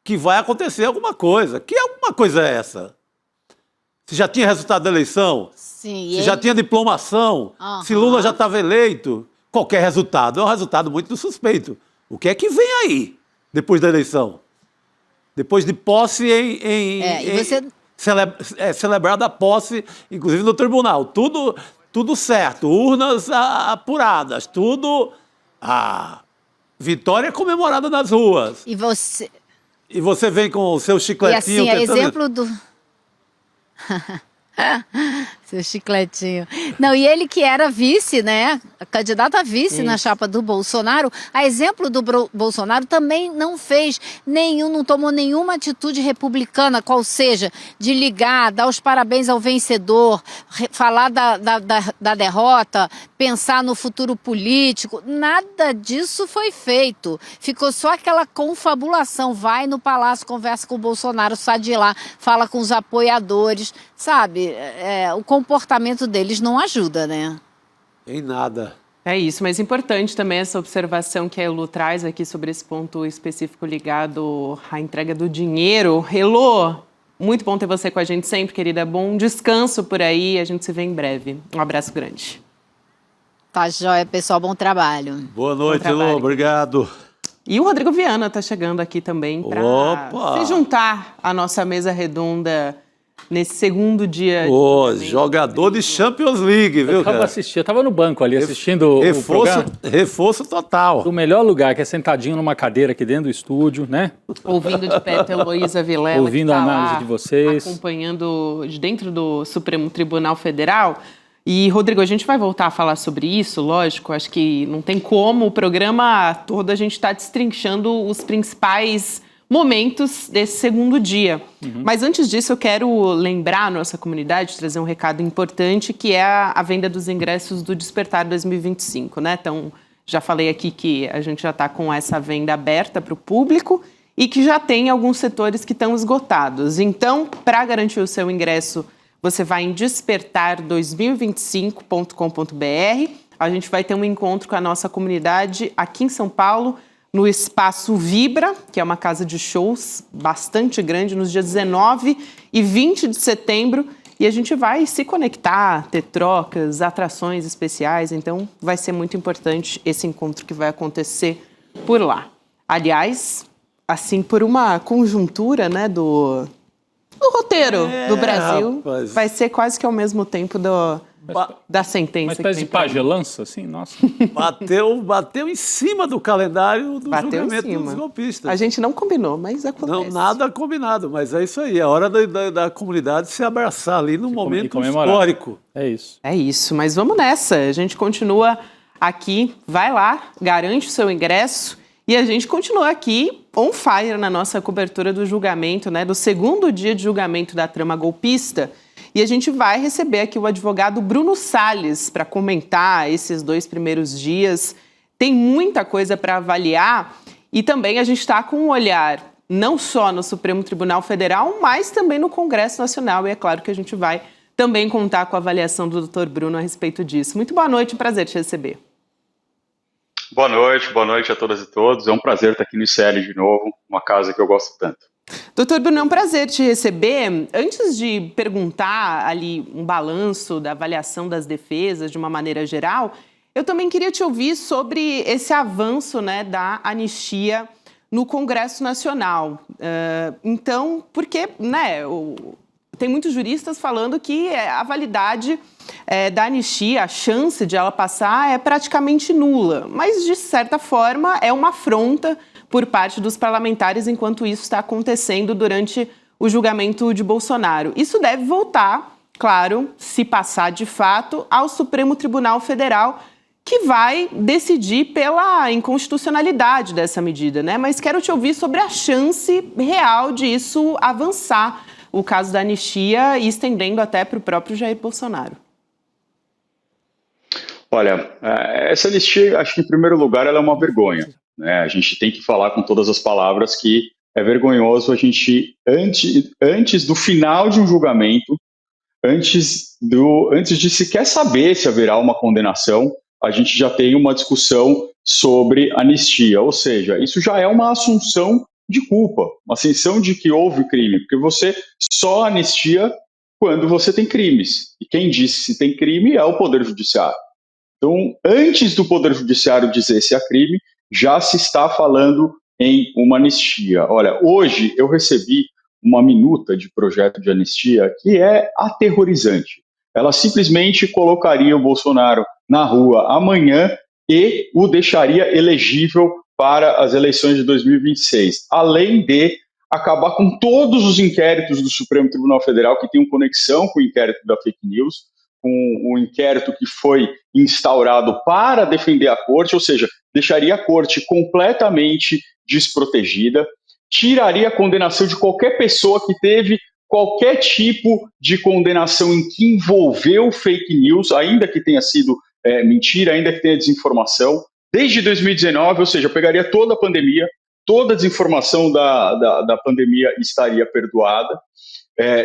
que vai acontecer alguma coisa. Que alguma coisa é essa? Se já tinha resultado da eleição? Sim, se já tinha diplomação? Se Lula já estava eleito? Qualquer resultado é um resultado muito suspeito. O que é que vem aí, depois da eleição? Depois de posse celebrada a posse, inclusive no tribunal. Tudo certo, urnas apuradas, tudo... vitória comemorada nas ruas. E você vem com o seu chicletinho... E assim, exemplo do... Seu chicletinho. Não, e ele que era vice, né? Candidato a vice na chapa do Bolsonaro, a exemplo do Bolsonaro também não tomou nenhuma atitude republicana, qual seja, de ligar, dar os parabéns ao vencedor, falar da derrota, pensar no futuro político. Nada disso foi feito. Ficou só aquela confabulação. Vai no palácio, conversa com o Bolsonaro, sai de lá, fala com os apoiadores, sabe? O comportamento deles não ajuda, né? Em nada. É isso, mas importante também essa observação que a Elu traz aqui sobre esse ponto específico ligado à entrega do dinheiro. Elu, muito bom ter você com a gente sempre, querida. Bom descanso por aí, a gente se vê em breve. Um abraço grande. Tá joia, pessoal, bom trabalho. Boa noite, Elu, obrigado. E o Rodrigo Viana está chegando aqui também para se juntar à nossa mesa redonda nesse segundo dia. Jogador de Champions League, viu, cara? Eu tava no banco ali assistindo o programa. Reforço total. O melhor lugar, que é sentadinho numa cadeira aqui dentro do estúdio, né? Ouvindo de perto a Heloísa Vilela, ouvindo a análise de vocês. Acompanhando de dentro do Supremo Tribunal Federal. E, Rodrigo, a gente vai voltar a falar sobre isso, lógico. Acho que não tem como. O programa todo a gente está destrinchando os principais momentos desse segundo dia. Mas antes disso, eu quero lembrar a nossa comunidade, trazer um recado importante, que é a venda dos ingressos do Despertar 2025, né? Então, já falei aqui que a gente já está com essa venda aberta para o público e que já tem alguns setores que estão esgotados. Então, para garantir o seu ingresso, você vai em despertar2025.com.br. A gente vai ter um encontro com a nossa comunidade aqui em São Paulo, no Espaço Vibra, que é uma casa de shows bastante grande, nos dias 19 e 20 de setembro. E a gente vai se conectar, ter trocas, atrações especiais. Então, vai ser muito importante esse encontro que vai acontecer por lá. Aliás, assim, por uma conjuntura, né, do roteiro do Brasil, rapaz, vai ser quase que ao mesmo tempo da sentença. Uma espécie de pagelança, assim, nossa. Bateu em cima do calendário do julgamento dos golpistas. A gente não combinou, mas acontece. Não, nada combinado, mas é isso aí. É hora da comunidade se abraçar ali num momento histórico. É isso. É isso, mas vamos nessa. A gente continua aqui, vai lá, garante o seu ingresso e a gente continua aqui on fire na nossa cobertura do julgamento, né, do segundo dia de julgamento da trama golpista. E a gente vai receber aqui o advogado Bruno Salles para comentar esses 2 primeiros dias. tem muita coisa para avaliar e também a gente está com um olhar não só no Supremo Tribunal Federal, mas também no Congresso Nacional. E é claro que a gente vai também contar com a avaliação do Dr. Bruno a respeito disso. Muito boa noite, prazer te receber. Boa noite a todas e todos. É um prazer estar aqui no ICL de novo, uma casa que eu gosto tanto. Doutor Bruno, é um prazer te receber. Antes de perguntar ali um balanço da avaliação das defesas de uma maneira geral, eu também queria te ouvir sobre esse avanço, né, da anistia no Congresso Nacional. Então, porque, né, tem muitos juristas falando que a validade da anistia, a chance de ela passar é praticamente nula, mas de certa forma é uma afronta por parte dos parlamentares enquanto isso está acontecendo durante o julgamento de Bolsonaro. Isso deve voltar, claro, se passar de fato, ao Supremo Tribunal Federal, que vai decidir pela inconstitucionalidade dessa medida, né? Mas quero te ouvir sobre a chance real de isso avançar, o caso da anistia, e estendendo até para o próprio Jair Bolsonaro. Olha, essa anistia, acho que em primeiro lugar ela é uma vergonha, né? A gente tem que falar com todas as palavras que é vergonhoso a gente, antes do final de um julgamento, antes de sequer saber se haverá uma condenação, a gente já tem uma discussão sobre anistia, ou seja, isso já é uma assunção de culpa, uma assunção de que houve crime, porque você só anistia quando você tem crimes, e quem disse se tem crime é o Poder Judiciário. Então, antes do Poder Judiciário dizer se há crime, já se está falando em uma anistia. Olha, hoje eu recebi uma minuta de projeto de anistia que é aterrorizante. Ela simplesmente colocaria o Bolsonaro na rua amanhã e o deixaria elegível para as eleições de 2026, além de acabar com todos os inquéritos do Supremo Tribunal Federal que tenham conexão com o inquérito da fake news, com o inquérito que foi instaurado para defender a corte, ou seja, deixaria a corte completamente desprotegida, tiraria a condenação de qualquer pessoa que teve qualquer tipo de condenação em que envolveu fake news, ainda que tenha sido mentira, ainda que tenha desinformação, desde 2019, ou seja, pegaria toda a pandemia, toda a desinformação da pandemia estaria perdoada,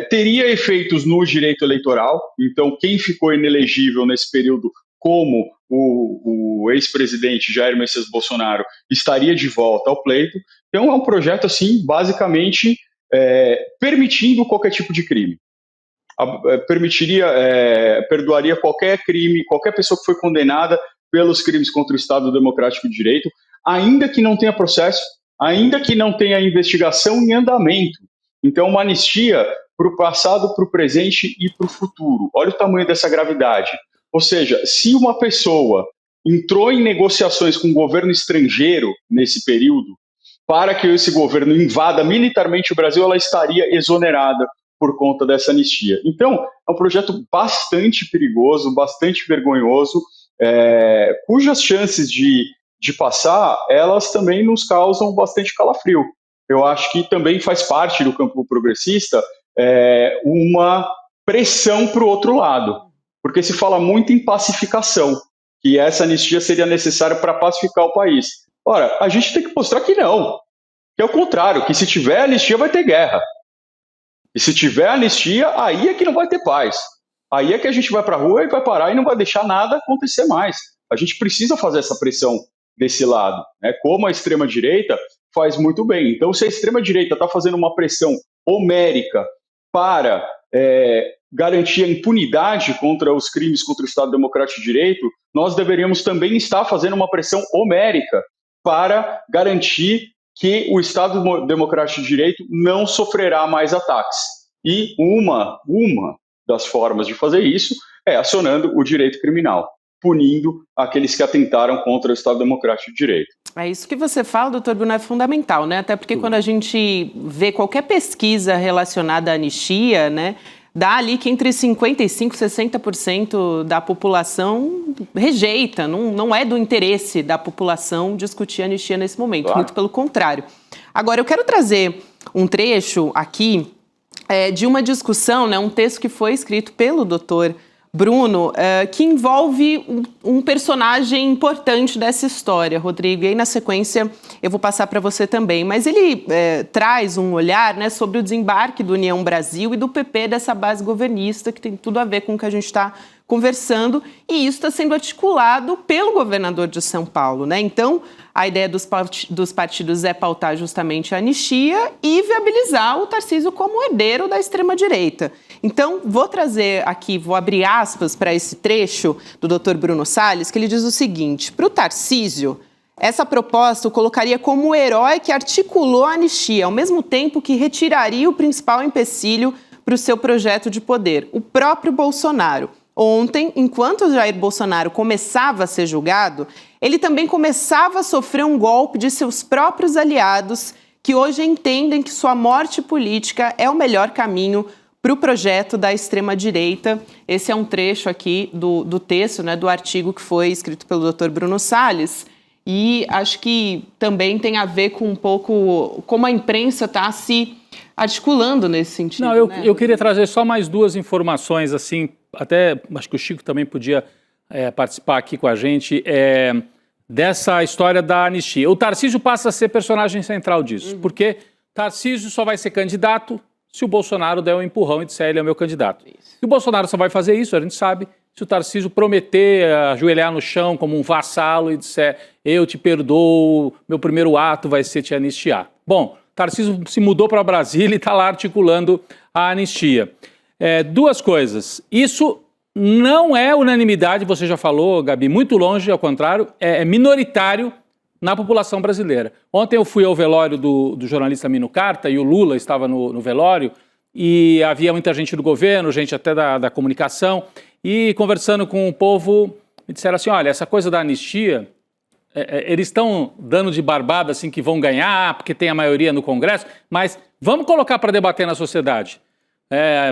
teria efeitos no direito eleitoral, então quem ficou inelegível nesse período, como o ex-presidente Jair Messias Bolsonaro, estaria de volta ao pleito. Então é um projeto, assim, basicamente permitindo qualquer tipo de crime. Perdoaria qualquer crime, qualquer pessoa que foi condenada pelos crimes contra o Estado Democrático de Direito, ainda que não tenha processo, ainda que não tenha investigação em andamento. Então, uma anistia para o passado, para o presente e para o futuro. Olha o tamanho dessa gravidade. Ou seja, se uma pessoa entrou em negociações com o governo estrangeiro nesse período, para que esse governo invada militarmente o Brasil, ela estaria exonerada por conta dessa anistia. Então, é um projeto bastante perigoso, bastante vergonhoso, cujas chances de passar, elas também nos causam bastante calafrio. Eu acho que também faz parte do campo progressista uma pressão para o outro lado, porque se fala muito em pacificação, que essa anistia seria necessária para pacificar o país. Ora, a gente tem que mostrar que não, que é o contrário, que se tiver anistia vai ter guerra. E se tiver anistia, aí é que não vai ter paz. Aí é que a gente vai para a rua e vai parar e não vai deixar nada acontecer mais. A gente precisa fazer essa pressão desse lado, né? Como a extrema-direita faz muito bem. Então, se a extrema-direita está fazendo uma pressão homérica para garantir a impunidade contra os crimes contra o Estado Democrático de Direito, nós deveríamos também estar fazendo uma pressão homérica para garantir que o Estado Democrático de Direito não sofrerá mais ataques. E uma das formas de fazer isso é acionando o direito criminal, punindo aqueles que atentaram contra o Estado Democrático de Direito. É isso que você fala, doutor Bruno, é fundamental, né? Até porque quando a gente vê qualquer pesquisa relacionada à anistia, né, dá ali que entre 55% e 60% da população rejeita, não é do interesse da população discutir a anistia nesse momento, claro. Muito pelo contrário. Agora, eu quero trazer um trecho aqui de uma discussão, né, um texto que foi escrito pelo doutor Bruno, que envolve um personagem importante dessa história, Rodrigo. E aí, na sequência, eu vou passar para você também. Mas ele traz um olhar, né, sobre o desembarque do União Brasil e do PP, dessa base governista, que tem tudo a ver com o que a gente está conversando. E isso está sendo articulado pelo governador de São Paulo, né? Então, a ideia dos partidos é pautar justamente a anistia e viabilizar o Tarcísio como herdeiro da extrema-direita. Então, vou trazer aqui, vou abrir aspas para esse trecho do Dr. Bruno Salles, que ele diz o seguinte: para o Tarcísio, essa proposta o colocaria como o herói que articulou a anistia, ao mesmo tempo que retiraria o principal empecilho para o seu projeto de poder, o próprio Bolsonaro. Ontem, enquanto Jair Bolsonaro começava a ser julgado, ele também começava a sofrer um golpe de seus próprios aliados, que hoje entendem que sua morte política é o melhor caminho para o projeto da extrema-direita. Esse é um trecho aqui do texto, né, do artigo que foi escrito pelo Dr. Bruno Salles, e acho que também tem a ver com um pouco como a imprensa está se articulando nesse sentido. Não, eu queria trazer só mais duas informações, assim, até acho que o Chico também podia participar aqui com a gente, dessa história da anistia. O Tarcísio passa a ser personagem central disso, porque Tarcísio só vai ser candidato se o Bolsonaro der um empurrão e disser ele é o meu candidato. Isso. E o Bolsonaro só vai fazer isso, a gente sabe, se o Tarcísio prometer ajoelhar no chão como um vassalo e disser eu te perdoo, meu primeiro ato vai ser te anistiar. Bom, Tarcísio se mudou para Brasília e está lá articulando a anistia. Duas coisas, isso não é unanimidade, você já falou, Gabi, muito longe, ao contrário, é minoritário na população brasileira. Ontem eu fui ao velório do jornalista Mino Carta e o Lula estava no velório e havia muita gente do governo, gente até da comunicação, e conversando com o povo, me disseram assim, olha, essa coisa da anistia, eles estão dando de barbada assim que vão ganhar, porque tem a maioria no Congresso, mas vamos colocar para debater na sociedade.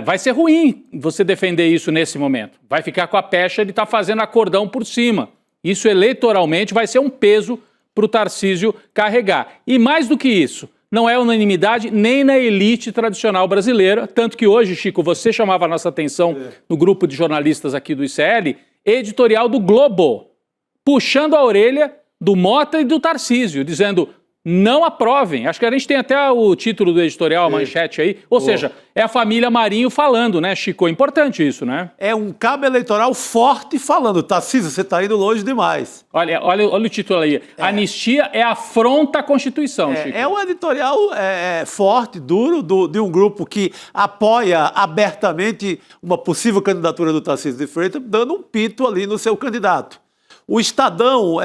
Vai ser ruim você defender isso nesse momento. Vai ficar com a pecha, ele está fazendo acordão por cima. Isso eleitoralmente vai ser um peso para o Tarcísio carregar. E mais do que isso, não é unanimidade nem na elite tradicional brasileira, tanto que hoje, Chico, você chamava a nossa atenção no grupo de jornalistas aqui do ICL, editorial do Globo, puxando a orelha do Mota e do Tarcísio, dizendo não aprovem. Acho que a gente tem até o título do editorial, a manchete aí. Ou seja, é a família Marinho falando, né, Chico? É importante isso, né? É um cabo eleitoral forte falando. Tarcísio, você está indo longe demais. Olha o título aí. Anistia é afronta à Constituição, Chico. É um editorial forte, duro, de um grupo que apoia abertamente uma possível candidatura do Tarcísio de Freitas, dando um pito ali no seu candidato. O Estadão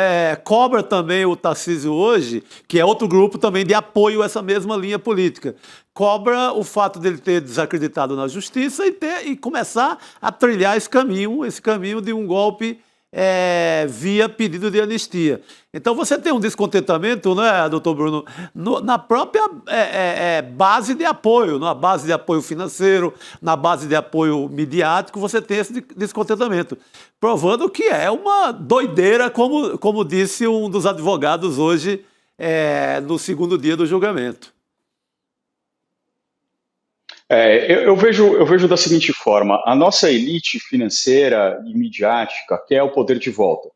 cobra também o Tarcísio hoje, que é outro grupo também de apoio a essa mesma linha política. Cobra o fato dele ter desacreditado na justiça e começar a trilhar esse caminho de um golpe via pedido de anistia. Então você tem um descontentamento, né, doutor Bruno, na própria base de apoio, na base de apoio financeiro, na base de apoio midiático, você tem esse descontentamento, provando que é uma doideira, como disse um dos advogados hoje no segundo dia do julgamento. Eu vejo da seguinte forma, a nossa elite financeira e midiática quer o poder de volta,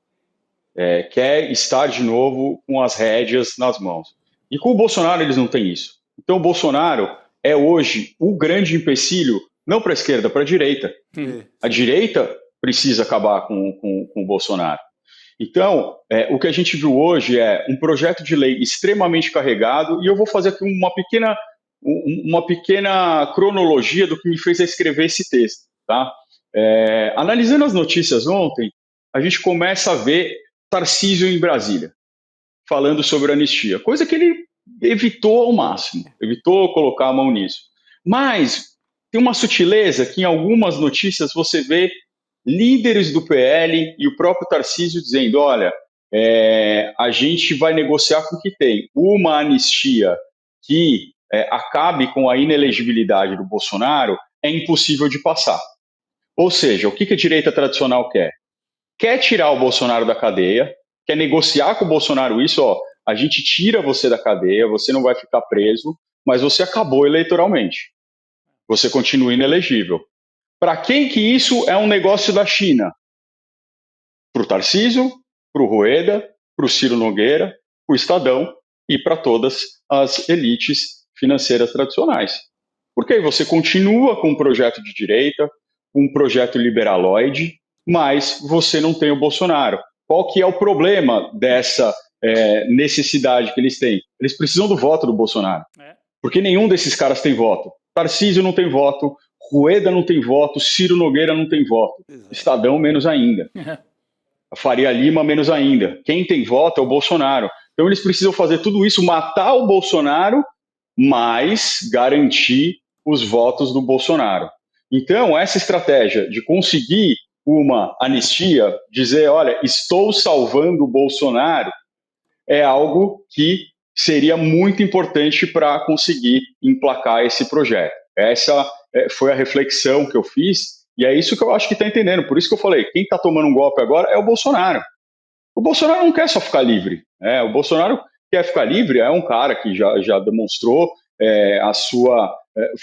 quer estar de novo com as rédeas nas mãos. E com o Bolsonaro eles não têm isso. Então o Bolsonaro é hoje o grande empecilho, não para a esquerda, para a direita. A direita precisa acabar com o Bolsonaro. Então, o que a gente viu hoje é um projeto de lei extremamente carregado, e eu vou fazer aqui uma pequena cronologia do que me fez escrever esse texto. Tá? Analisando as notícias ontem, a gente começa a ver Tarcísio em Brasília, falando sobre anistia, coisa que ele evitou ao máximo, evitou colocar a mão nisso. Mas tem uma sutileza que em algumas notícias você vê líderes do PL e o próprio Tarcísio dizendo, olha, a gente vai negociar com o que tem. Uma anistia que acabe com a inelegibilidade do Bolsonaro é impossível de passar. Ou seja, o que a direita tradicional quer? Quer tirar o Bolsonaro da cadeia, quer negociar com o Bolsonaro isso, a gente tira você da cadeia, você não vai ficar preso, mas você acabou eleitoralmente. Você continua inelegível. Para quem que isso é um negócio da China? Para o Tarcísio, para o Rueda, para o Ciro Nogueira, para o Estadão e para todas as elites financeiras tradicionais. Porque aí você continua com um projeto de direita, um projeto liberaloide, mas você não tem o Bolsonaro. Qual que é o problema dessa necessidade que eles têm? Eles precisam do voto do Bolsonaro. Porque nenhum desses caras tem voto. Tarcísio não tem voto, Rueda não tem voto, Ciro Nogueira não tem voto. Estadão menos ainda. A Faria Lima menos ainda. Quem tem voto é o Bolsonaro. Então eles precisam fazer tudo isso, matar o Bolsonaro, mas garantir os votos do Bolsonaro. Então, essa estratégia de conseguir uma anistia, dizer, olha, estou salvando o Bolsonaro, é algo que seria muito importante para conseguir emplacar esse projeto. Essa foi a reflexão que eu fiz, e é isso que eu acho que está entendendo. Por isso que eu falei, quem está tomando um golpe agora é o Bolsonaro. O Bolsonaro não quer só ficar livre. O Bolsonaro quer ficar livre, é um cara que já demonstrou a sua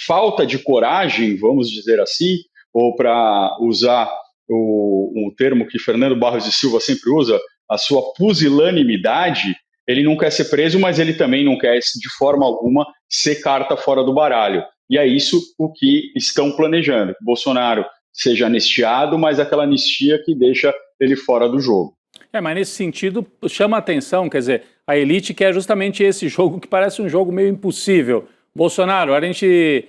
falta de coragem, vamos dizer assim, ou para usar o termo que Fernando Barros de Silva sempre usa, a sua pusilanimidade. Ele não quer ser preso, mas ele também não quer, de forma alguma, ser carta fora do baralho. E é isso o que estão planejando. Que Bolsonaro seja anistiado, mas aquela anistia que deixa ele fora do jogo. Mas nesse sentido, chama a atenção, quer dizer, a elite quer justamente esse jogo que parece um jogo meio impossível. Bolsonaro, a gente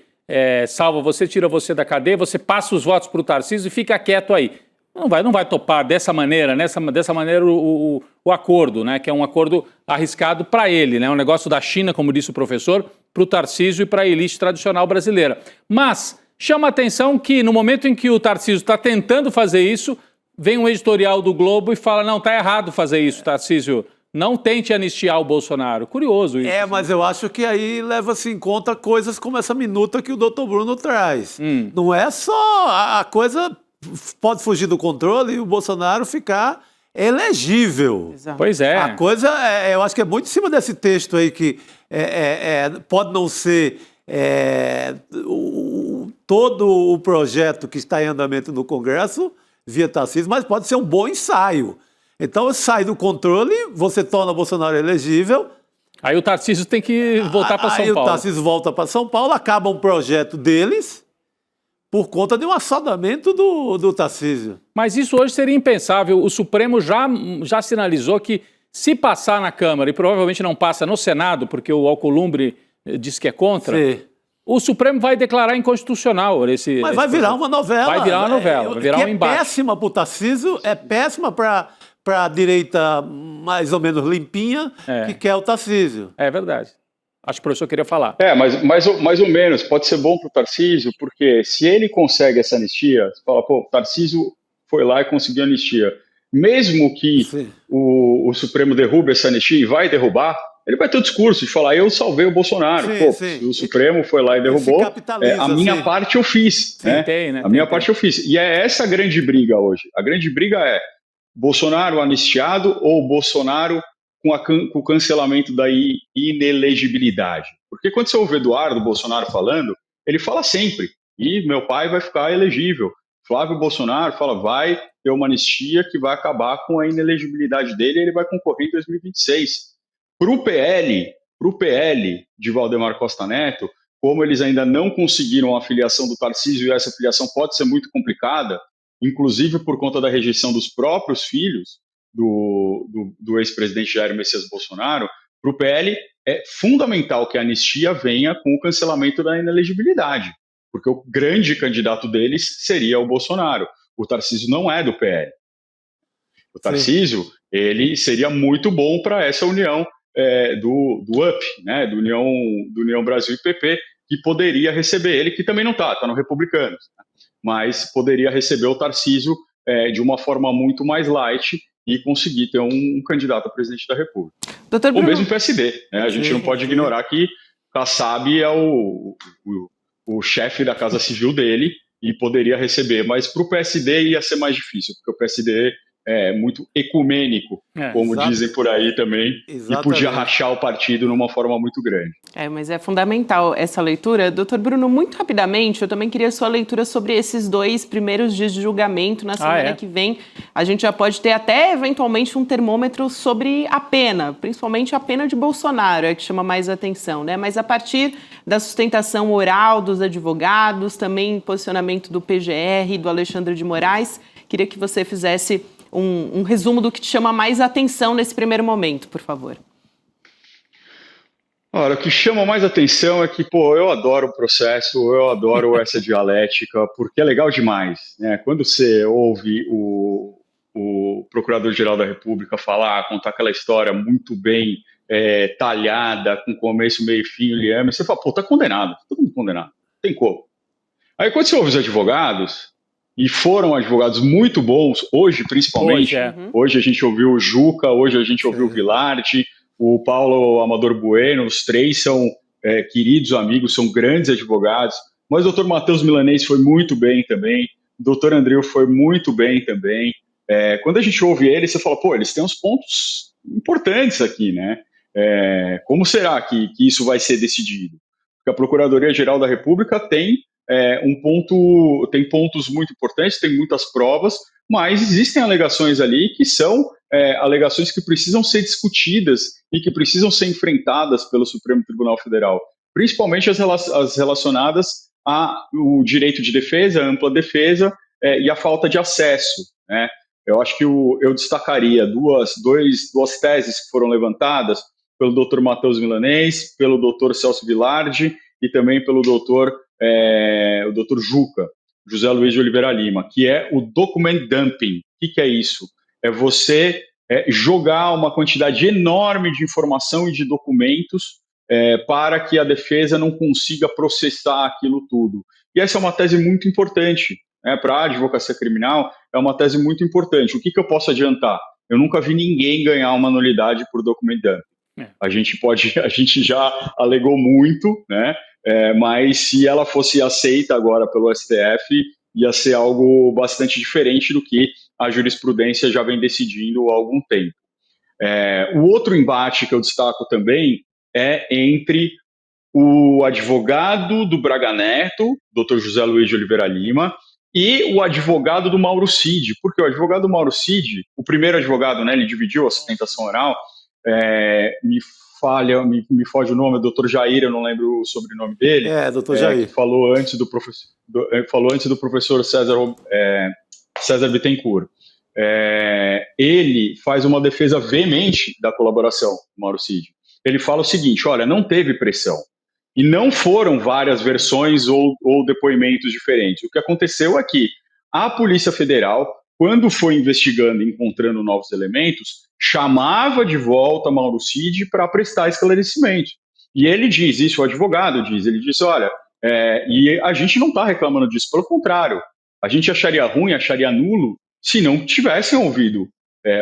salva você, tira você da cadeia, você passa os votos para o Tarcísio e fica quieto aí. Não vai topar dessa maneira, dessa maneira o acordo, né? Que é um acordo arriscado para ele, né? Um negócio da China, como disse o professor, para o Tarcísio e para a elite tradicional brasileira. Mas chama a atenção que no momento em que o Tarcísio está tentando fazer isso, vem um editorial do Globo e fala, não, está errado fazer isso, Tarcísio. Não tente anistiar o Bolsonaro. Curioso isso. Mas eu acho que aí leva-se em conta coisas como essa minuta que o doutor Bruno traz. Não é só a coisa... Pode fugir do controle e o Bolsonaro ficar elegível. Exato. Pois é. A coisa, eu acho que é muito em cima desse texto aí que pode não ser todo o projeto que está em andamento no Congresso via Tarcísio, mas pode ser um bom ensaio. Então, sai do controle, você torna o Bolsonaro elegível. Aí o Tarcísio tem que voltar para São Paulo. Aí o Tarcísio volta para São Paulo, acaba um projeto deles por conta de um assadamento do Tarcísio. Mas isso hoje seria impensável. O Supremo já sinalizou que se passar na Câmara, e provavelmente não passa no Senado, porque o Alcolumbre diz que é contra, sim, o Supremo vai declarar inconstitucional esse... Mas vai virar uma novela. Vai virar uma novela, vai virar um embate. É péssima para o Tarcísio, é péssima para a direita mais ou menos limpinha, que quer o Tarcísio. É verdade. Acho que o professor queria falar. Mais ou menos. Pode ser bom para o Tarcísio, porque se ele consegue essa anistia, você fala, pô, o Tarcísio foi lá e conseguiu a anistia. Mesmo que o Supremo derrube essa anistia e vai derrubar, ele vai ter o discurso de falar, eu salvei o Bolsonaro. Se o Supremo foi lá e derrubou, a minha parte eu fiz. A minha parte eu fiz. E é essa a grande briga hoje. A grande briga é Bolsonaro anistiado ou Bolsonaro com o cancelamento da inelegibilidade. Porque quando você ouve o Eduardo Bolsonaro falando, ele fala sempre, e meu pai vai ficar elegível. Flávio Bolsonaro fala, vai ter uma anistia que vai acabar com a inelegibilidade dele e ele vai concorrer em 2026. Para o PL de Valdemar Costa Neto, como eles ainda não conseguiram a filiação do Tarcísio e essa filiação pode ser muito complicada, inclusive por conta da rejeição dos próprios filhos do ex-presidente Jair Messias Bolsonaro, para o PL é fundamental que a anistia venha com o cancelamento da inelegibilidade, porque o grande candidato deles seria o Bolsonaro. O Tarcísio não é do PL. O Tarcísio, ele seria muito bom para essa união do UP, né, do União Brasil e PP, que poderia receber ele, que também não está no Republicanos, né, mas poderia receber o Tarcísio de uma forma muito mais light e conseguir ter um candidato a presidente da República. Ou mesmo PSD. Né? A gente não pode ignorar que Kassab é o chefe da Casa Civil dele e poderia receber, mas para o PSD ia ser mais difícil, porque o PSD muito ecumênico, como dizem por aí também, Exatamente. e podia rachar o partido numa forma muito grande. Mas é fundamental essa leitura. Doutor Bruno, muito rapidamente, eu também queria a sua leitura sobre esses 2 primeiros dias de julgamento. Na semana que vem, a gente já pode ter até, eventualmente, um termômetro sobre a pena, principalmente a pena de Bolsonaro, é que chama mais atenção, né? Mas a partir da sustentação oral dos advogados, também posicionamento do PGR, do Alexandre de Moraes, queria que você fizesse um resumo do que te chama mais atenção nesse primeiro momento, por favor. Olha, o que chama mais atenção é que, eu adoro o processo, eu adoro essa dialética, porque é legal demais, né? Quando você ouve o Procurador-Geral da República contar aquela história muito bem talhada, com começo, meio e fim, liame, você fala, tá condenado, todo mundo condenado, tem como. Aí quando você ouve os advogados, e foram advogados muito bons, hoje principalmente, hoje a gente ouviu o Juca, hoje a gente ouviu o Vilardi, o Paulo Amador Bueno, os 3 são queridos amigos, são grandes advogados, mas o doutor Matheus Milanês foi muito bem também, o doutor Andreu foi muito bem também. Quando a gente ouve eles, você fala, eles têm uns pontos importantes aqui, né? Como será que isso vai ser decidido? Porque a Procuradoria-Geral da República tem tem pontos muito importantes, tem muitas provas, mas existem alegações ali que são alegações que precisam ser discutidas e que precisam ser enfrentadas pelo Supremo Tribunal Federal, principalmente as relacionadas ao direito de defesa, a ampla defesa e a falta de acesso, né? Eu acho que eu destacaria duas teses que foram levantadas pelo Dr. Matheus Milanês, pelo Dr. Celso Vilardi e também pelo o Dr. Juca, José Luiz de Oliveira Lima, que é o document dumping. O que é isso? É você jogar uma quantidade enorme de informação e de documentos para que a defesa não consiga processar aquilo tudo. E essa é uma tese muito importante, para a advocacia criminal, é uma tese muito importante. O que eu posso adiantar? Eu nunca vi ninguém ganhar uma nulidade por document dumping. A gente já alegou muito, né? Mas se ela fosse aceita agora pelo STF, ia ser algo bastante diferente do que a jurisprudência já vem decidindo há algum tempo. O outro embate que eu destaco também é entre o advogado do Braga Neto, Dr. José Luiz de Oliveira Lima, e o advogado do Mauro Cid, porque o advogado do Mauro Cid, o primeiro advogado, né, ele dividiu a sustentação oral, me foge o nome, o doutor Jair, eu não lembro o sobrenome dele. Doutor Jair. Que falou antes do professor César Bittencourt. Ele faz uma defesa veemente da colaboração do Mauro Cid. Ele fala o seguinte, olha, não teve pressão. E não foram várias versões ou depoimentos diferentes. O que aconteceu é que a Polícia Federal, quando foi investigando e encontrando novos elementos, chamava de volta Mauro Cid para prestar esclarecimento. E ele diz, isso o advogado diz, ele disse, olha, e a gente não está reclamando disso, pelo contrário, a gente acharia ruim, acharia nulo, se não tivessem ouvido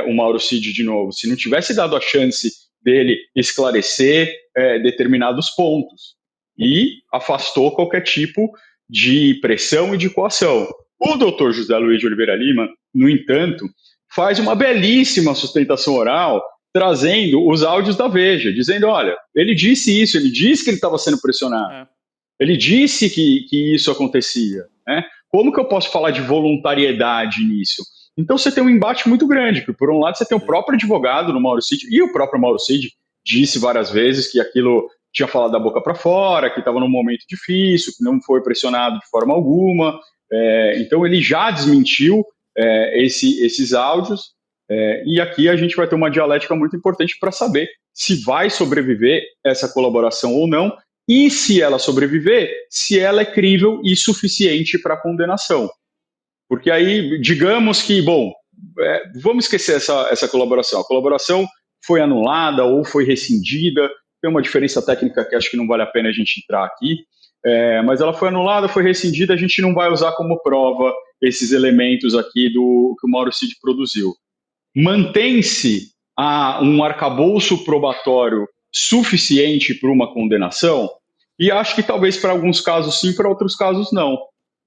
o Mauro Cid de novo, se não tivesse dado a chance dele esclarecer determinados pontos. E afastou qualquer tipo de pressão e de coação. O doutor José Luiz de Oliveira Lima, no entanto, faz uma belíssima sustentação oral, trazendo os áudios da Veja, dizendo, olha, ele disse isso, ele disse que ele estava sendo pressionado, ele disse que isso acontecia, né? Como que eu posso falar de voluntariedade nisso? Então você tem um embate muito grande, porque por um lado você tem o próprio advogado do Mauro Cid, e o próprio Mauro Cid disse várias vezes que aquilo tinha falado da boca para fora, que estava num momento difícil, que não foi pressionado de forma alguma, então ele já desmentiu esses áudios, e aqui a gente vai ter uma dialética muito importante para saber se vai sobreviver essa colaboração ou não, e se ela sobreviver, se ela é crível e suficiente para condenação. Porque aí, digamos que, vamos esquecer essa colaboração. A colaboração foi anulada ou foi rescindida, tem uma diferença técnica que acho que não vale a pena a gente entrar aqui, mas ela foi anulada, foi rescindida, a gente não vai usar como prova esses elementos aqui que o Mauro Cid produziu. Mantém-se um arcabouço probatório suficiente para uma condenação? E acho que talvez para alguns casos sim, para outros casos não.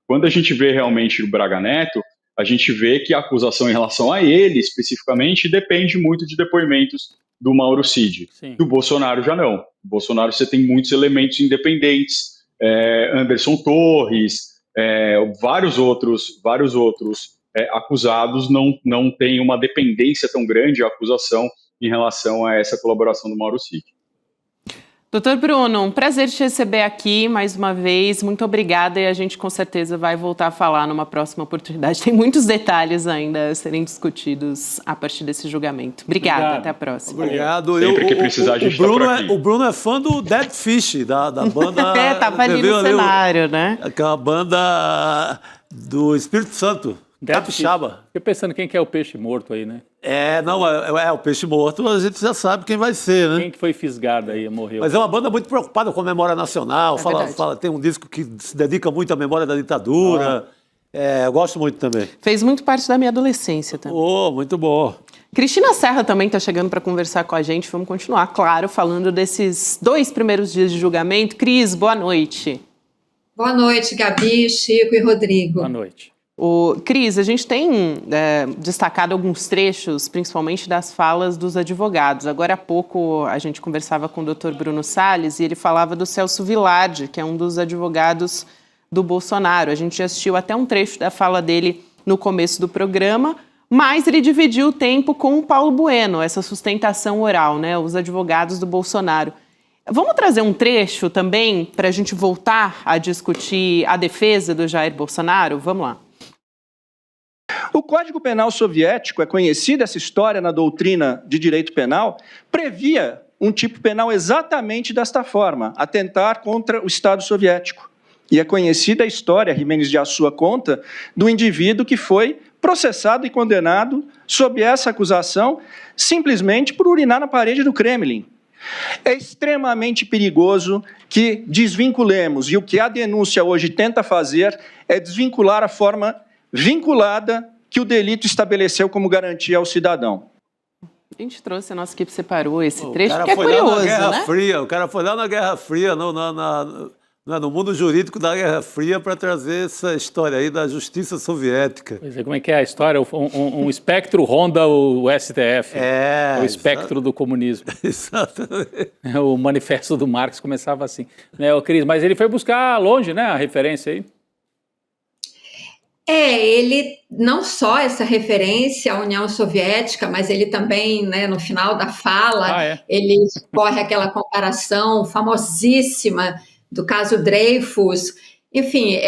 Quando a gente vê realmente o Braga Neto, a gente vê que a acusação em relação a ele, especificamente, depende muito de depoimentos do Mauro Cid. Sim. Do Bolsonaro já não. O Bolsonaro você tem muitos elementos independentes, Anderson Torres, vários outros acusados não têm uma dependência tão grande, a acusação, em relação a essa colaboração do Mauro Cid. Doutor Bruno, um prazer te receber aqui mais uma vez. Muito obrigada e a gente com certeza vai voltar a falar numa próxima oportunidade. Tem muitos detalhes ainda a serem discutidos a partir desse julgamento. Obrigada, até a próxima. Obrigado. Sempre que precisar, a gente Bruno tá por aqui. O Bruno é fã do Dead Fish, da banda... Tava ali no cenário, né? Aquela banda do Espírito Santo. Capixaba. Fiquei pensando quem que é o peixe morto aí, né? O peixe morto, a gente já sabe quem vai ser, né? Quem que foi fisgado aí, morreu? Mas é uma banda muito preocupada com a memória nacional, tem um disco que se dedica muito à memória da ditadura. Eu gosto muito também. Fez muito parte da minha adolescência também. Muito bom. Cristina Serra também está chegando para conversar com a gente. Vamos continuar, claro, falando desses 2 primeiros dias de julgamento. Cris, boa noite. Boa noite, Gabi, Chico e Rodrigo. Boa noite. Cris, a gente tem destacado alguns trechos, principalmente das falas dos advogados. Agora há pouco a gente conversava com o Dr. Bruno Salles e ele falava do Celso Vilardi, que é um dos advogados do Bolsonaro. A gente já assistiu até um trecho da fala dele no começo do programa, mas ele dividiu o tempo com o Paulo Bueno, essa sustentação oral, né? Os advogados do Bolsonaro. Vamos trazer um trecho também para a gente voltar a discutir a defesa do Jair Bolsonaro? Vamos lá. O Código Penal soviético, é conhecida essa história na doutrina de direito penal, previa um tipo penal exatamente desta forma, atentar contra o Estado soviético. E é conhecida a história, Jimenez de Assua conta, do indivíduo que foi processado e condenado sob essa acusação simplesmente por urinar na parede do Kremlin. É extremamente perigoso que desvinculemos, e o que a denúncia hoje tenta fazer é desvincular a forma vinculada que o delito estabeleceu como garantia ao cidadão. A gente trouxe, a nossa equipe separou esse trecho, que é curioso, né? O cara foi lá na Guerra Fria, no mundo jurídico da Guerra Fria, para trazer essa história aí da justiça soviética. Pois é, como é que é a história? Um espectro ronda o STF. O espectro do comunismo. Exatamente. O manifesto do Marx começava assim. Cris, mas ele foi buscar longe, né, a referência aí. Ele não só essa referência à União Soviética, mas ele também, né, no final da fala, ele corre aquela comparação famosíssima do caso Dreyfus. Enfim,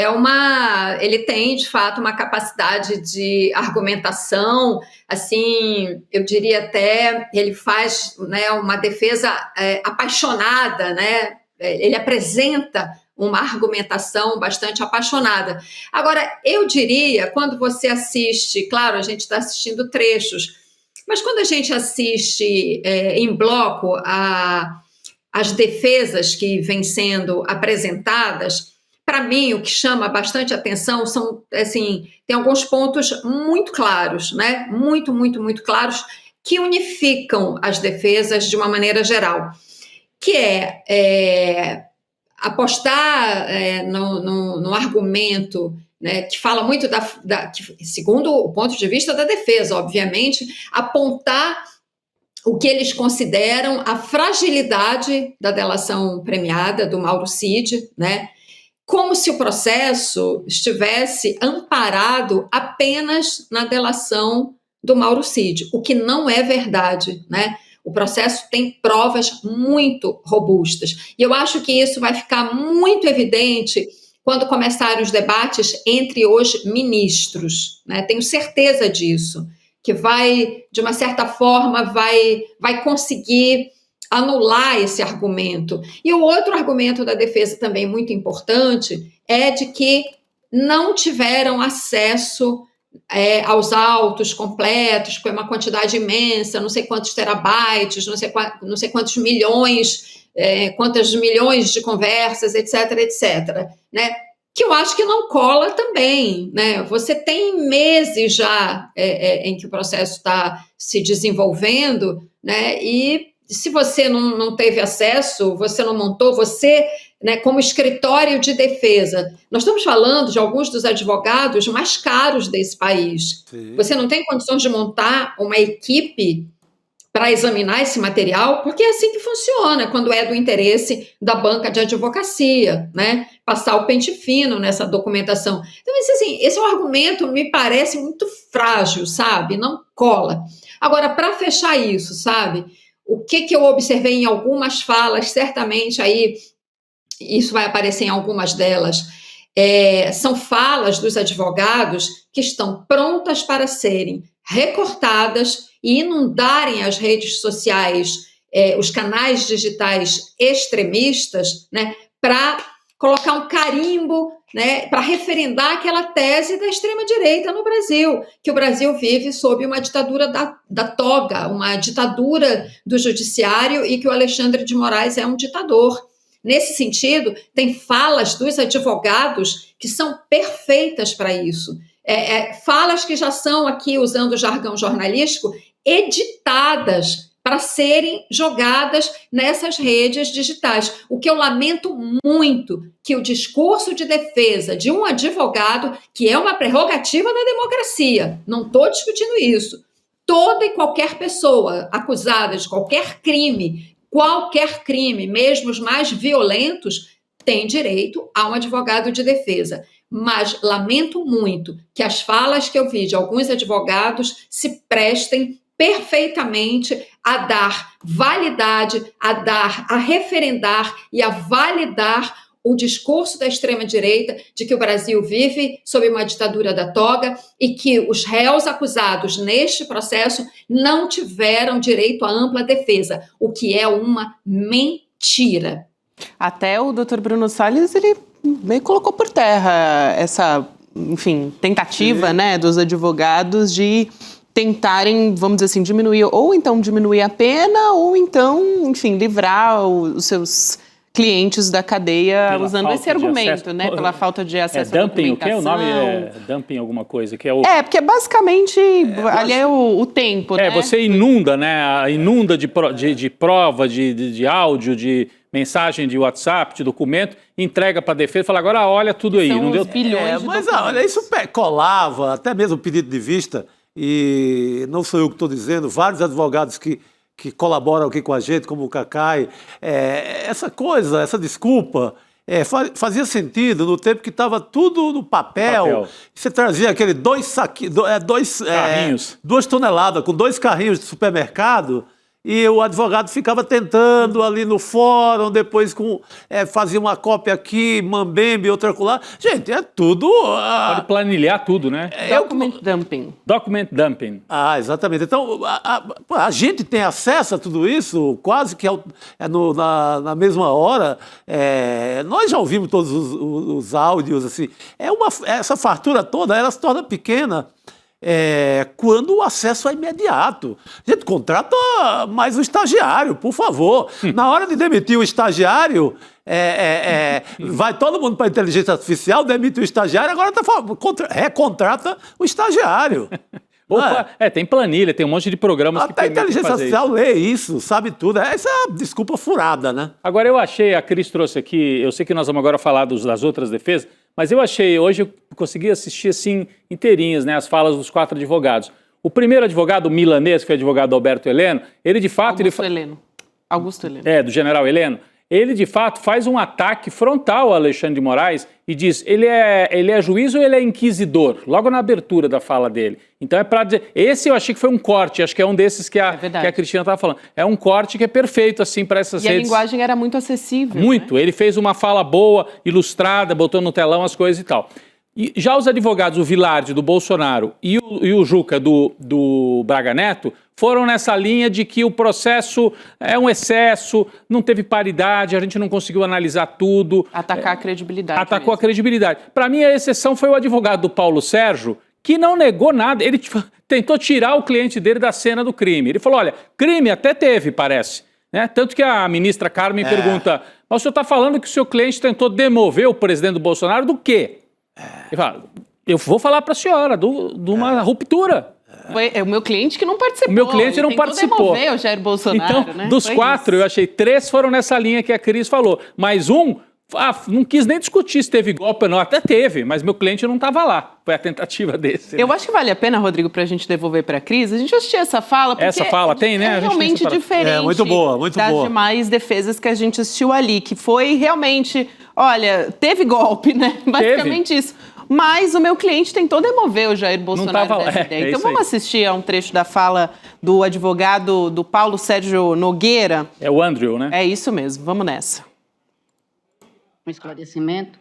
ele tem, de fato, uma capacidade de argumentação, assim, eu diria até, ele faz, né, uma defesa apaixonada, né? Ele apresenta uma argumentação bastante apaixonada. Agora, eu diria, quando você assiste, claro, a gente está assistindo trechos, mas quando a gente assiste em bloco as defesas que vêm sendo apresentadas, para mim, o que chama bastante atenção são, assim, tem alguns pontos muito claros, né? Muito, muito, muito claros, que unificam as defesas de uma maneira geral, que apostar no argumento, né, que fala muito que, segundo o ponto de vista da defesa, obviamente, apontar o que eles consideram a fragilidade da delação premiada do Mauro Cid, né, como se o processo estivesse amparado apenas na delação do Mauro Cid, o que não é verdade, né? O processo tem provas muito robustas. E eu acho que isso vai ficar muito evidente quando começarem os debates entre os ministros, né? Tenho certeza disso, que vai, de uma certa forma, vai conseguir anular esse argumento. E o outro argumento da defesa também muito importante é de que não tiveram acesso aos autos completos, com uma quantidade imensa, não sei quantos terabytes, não sei quantos milhões, quantos milhões de conversas, etc., etc., né? Que eu acho que não cola também, né? Você tem meses já em que o processo está se desenvolvendo, né? E se você não teve acesso, você não montou, você né, como escritório de defesa. Nós estamos falando de alguns dos advogados mais caros desse país. Sim. Você não tem condições de montar uma equipe para examinar esse material, porque é assim que funciona quando é do interesse da banca de advocacia, né? Passar o pente fino nessa documentação. Então, esse é um argumento, me parece muito frágil, sabe? Não cola. Agora, para fechar isso, sabe? O que eu observei em algumas falas, certamente aí isso vai aparecer em algumas delas, são falas dos advogados que estão prontas para serem recortadas e inundarem as redes sociais, os canais digitais extremistas, né, para colocar um carimbo, né, para referendar aquela tese da extrema-direita no Brasil, que o Brasil vive sob uma ditadura da toga, uma ditadura do judiciário e que o Alexandre de Moraes é um ditador. Nesse sentido, tem falas dos advogados que são perfeitas para isso. Falas que já são aqui, usando o jargão jornalístico, editadas para serem jogadas nessas redes digitais. O que eu lamento muito, que o discurso de defesa de um advogado, que é uma prerrogativa da democracia, não estou discutindo isso, toda e qualquer pessoa acusada de qualquer crime, mesmo os mais violentos, tem direito a um advogado de defesa. Mas lamento muito que as falas que eu vi de alguns advogados se prestem perfeitamente a dar validade, a referendar e a validar o discurso da extrema-direita de que o Brasil vive sob uma ditadura da toga e que os réus acusados neste processo não tiveram direito à ampla defesa, o que é uma mentira. Até o Dr. Bruno Salles, ele meio colocou por terra essa, enfim, tentativa, né, dos advogados de tentarem, vamos dizer assim, diminuir a pena, ou então, enfim, livrar os seus clientes da cadeia usando esse argumento, né? Pela falta de acesso à documentação. Dumping, o que? O nome é dumping alguma coisa? Que porque basicamente ali é o tempo, né? Você inunda, né? Inunda de prova, de áudio, de mensagem de WhatsApp, de documento, entrega para a defesa e fala, agora olha tudo aí. São não deu bilhões de mas olha, isso colava, até mesmo o pedido de vista, e não sou eu que estou dizendo, vários advogados que colaboram aqui com a gente, como o Cacai, essa desculpa fazia sentido no tempo que estava tudo no papel. Você trazia aquele 2 toneladas com 2 carrinhos de supermercado e o advogado ficava tentando ali no fórum, depois fazia uma cópia aqui, mambembe, outra acolá. Gente, é tudo... Pode planilhar tudo, né? Document dumping. Document dumping. Exatamente. Então, a gente tem acesso a tudo isso quase que na mesma hora. Nós já ouvimos todos os áudios, assim. Essa fartura toda, ela se torna pequena quando o acesso é imediato. Gente, contrata mais um estagiário, por favor. Na hora de demitir o estagiário, vai todo mundo para a inteligência artificial, demite o estagiário, agora recontrata o estagiário. Opa, tem planilha, tem um monte de programas que permitem fazer isso. Até a inteligência artificial lê isso, sabe tudo. Essa é a desculpa furada, né? Agora, eu achei, a Cris trouxe aqui, eu sei que nós vamos agora falar das outras defesas, mas eu achei, hoje eu consegui assistir assim, inteirinhas, né, as falas dos 4 advogados. O primeiro advogado, o milanês, que foi advogado Alberto Heleno, ele de fato... Augusto Heleno. Do general Heleno. Ele, de fato, faz um ataque frontal ao Alexandre de Moraes e diz, ele é juiz ou ele é inquisidor? Logo na abertura da fala dele. Então é para dizer, esse eu achei que foi um corte, acho que é um desses que a Cristina estava falando. É um corte que é perfeito, assim, para essas redes. E a linguagem era muito acessível. Muito, né? Ele fez uma fala boa, ilustrada, botou no telão as coisas e tal. E já os advogados, o Vilardi, do Bolsonaro, e o Juca, do Braga Neto, foram nessa linha de que o processo é um excesso, não teve paridade, a gente não conseguiu analisar tudo. Atacar a credibilidade. Atacou a credibilidade. Para mim, a exceção foi o advogado do Paulo Sérgio, que não negou nada. Ele tentou tirar o cliente dele da cena do crime. Ele falou, olha, crime até teve, parece. Né? Tanto que a ministra Carmen pergunta, mas o senhor está falando que o seu cliente tentou demover o presidente do Bolsonaro do quê? Ele fala, eu vou falar para a senhora de uma ruptura. Foi o meu cliente que não participou. O meu cliente não participou. Demover o Jair Bolsonaro, então, dos 4, eu achei 3 foram nessa linha que a Cris falou. Mas um não quis nem discutir se teve golpe ou não. Até teve, mas meu cliente não estava lá. Foi a tentativa desse. Eu acho que vale a pena, Rodrigo, para a gente devolver para a Cris. A gente assistir essa fala, porque essa fala tem, né? É realmente diferente muito boa, muito das boa. demais defesas que a gente assistiu ali, que foi realmente, olha, teve golpe, né? Basicamente isso. Mas o meu cliente tentou demover o Jair Bolsonaro dessa ideia. Então vamos assistir a um trecho da fala do advogado do Paulo Sérgio Nogueira. É o Andrew, né? É isso mesmo, vamos nessa. Um esclarecimento,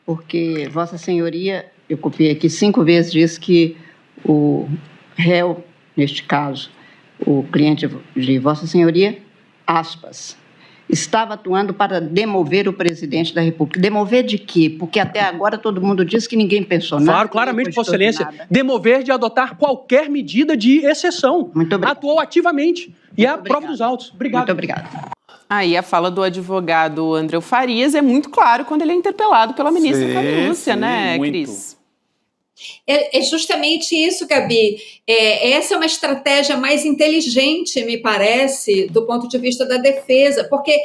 porque Vossa Senhoria, eu copiei aqui 5 vezes, diz que o réu, neste caso, o cliente de Vossa Senhoria, aspas, estava atuando para demover o presidente da República. Demover de quê? Porque até agora todo mundo diz que ninguém pensou nada. Claro, claramente, Vossa Excelência. Demover de adotar qualquer medida de exceção. Muito obrigado. Atuou ativamente. E a prova dos autos. Obrigado. Muito obrigada. Aí a fala do advogado Andreu Farias é muito claro quando ele é interpelado pela ministra Carmen Lúcia, né, Cris? É justamente isso, Gabi. Essa é uma estratégia mais inteligente, me parece, do ponto de vista da defesa, porque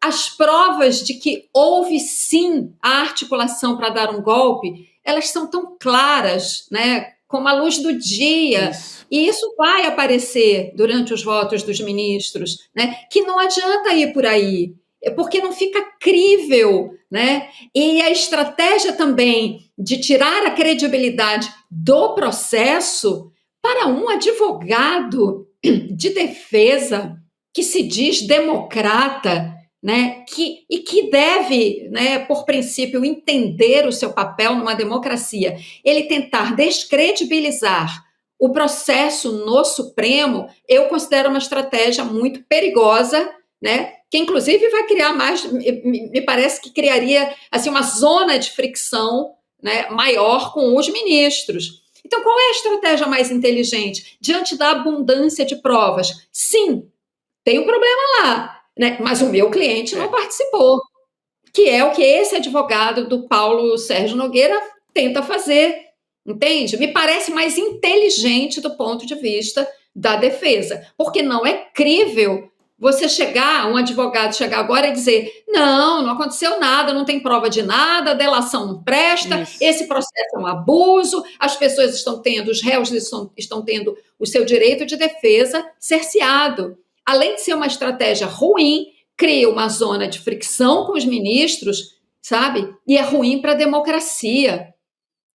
as provas de que houve sim a articulação para dar um golpe, elas são tão claras, né, como a luz do dia. Isso. E isso vai aparecer durante os votos dos ministros, né, que não adianta ir por aí, porque não fica crível, né? E a estratégia também de tirar a credibilidade do processo para um advogado de defesa que se diz democrata, né? Que deve, né, por princípio, entender o seu papel numa democracia, ele tentar descredibilizar o processo no Supremo, eu considero uma estratégia muito perigosa, né? Que inclusive vai criar mais, me parece que criaria assim, uma zona de fricção, né, maior com os ministros. Então, qual é a estratégia mais inteligente? Diante da abundância de provas, sim, tem um problema lá, né, mas o meu cliente não participou, que é o que esse advogado do Paulo Sérgio Nogueira tenta fazer, entende? Me parece mais inteligente do ponto de vista da defesa, porque não é crível você chegar, um advogado chegar agora e dizer, não aconteceu nada, não tem prova de nada, a delação não presta, esse processo é um abuso, as pessoas estão tendo, os réus estão tendo o seu direito de defesa cerceado. Além de ser uma estratégia ruim, cria uma zona de fricção com os ministros, sabe? E é ruim para a democracia.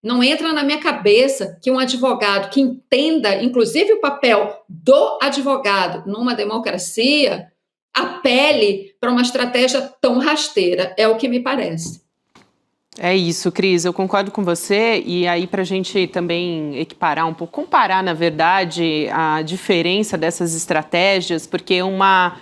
Não entra na minha cabeça que um advogado que entenda, inclusive, o papel do advogado numa democracia, apele para uma estratégia tão rasteira. É o que me parece. É isso, Cris, eu concordo com você. E aí, para a gente também equiparar um pouco, comparar, na verdade, a diferença dessas estratégias, porque uma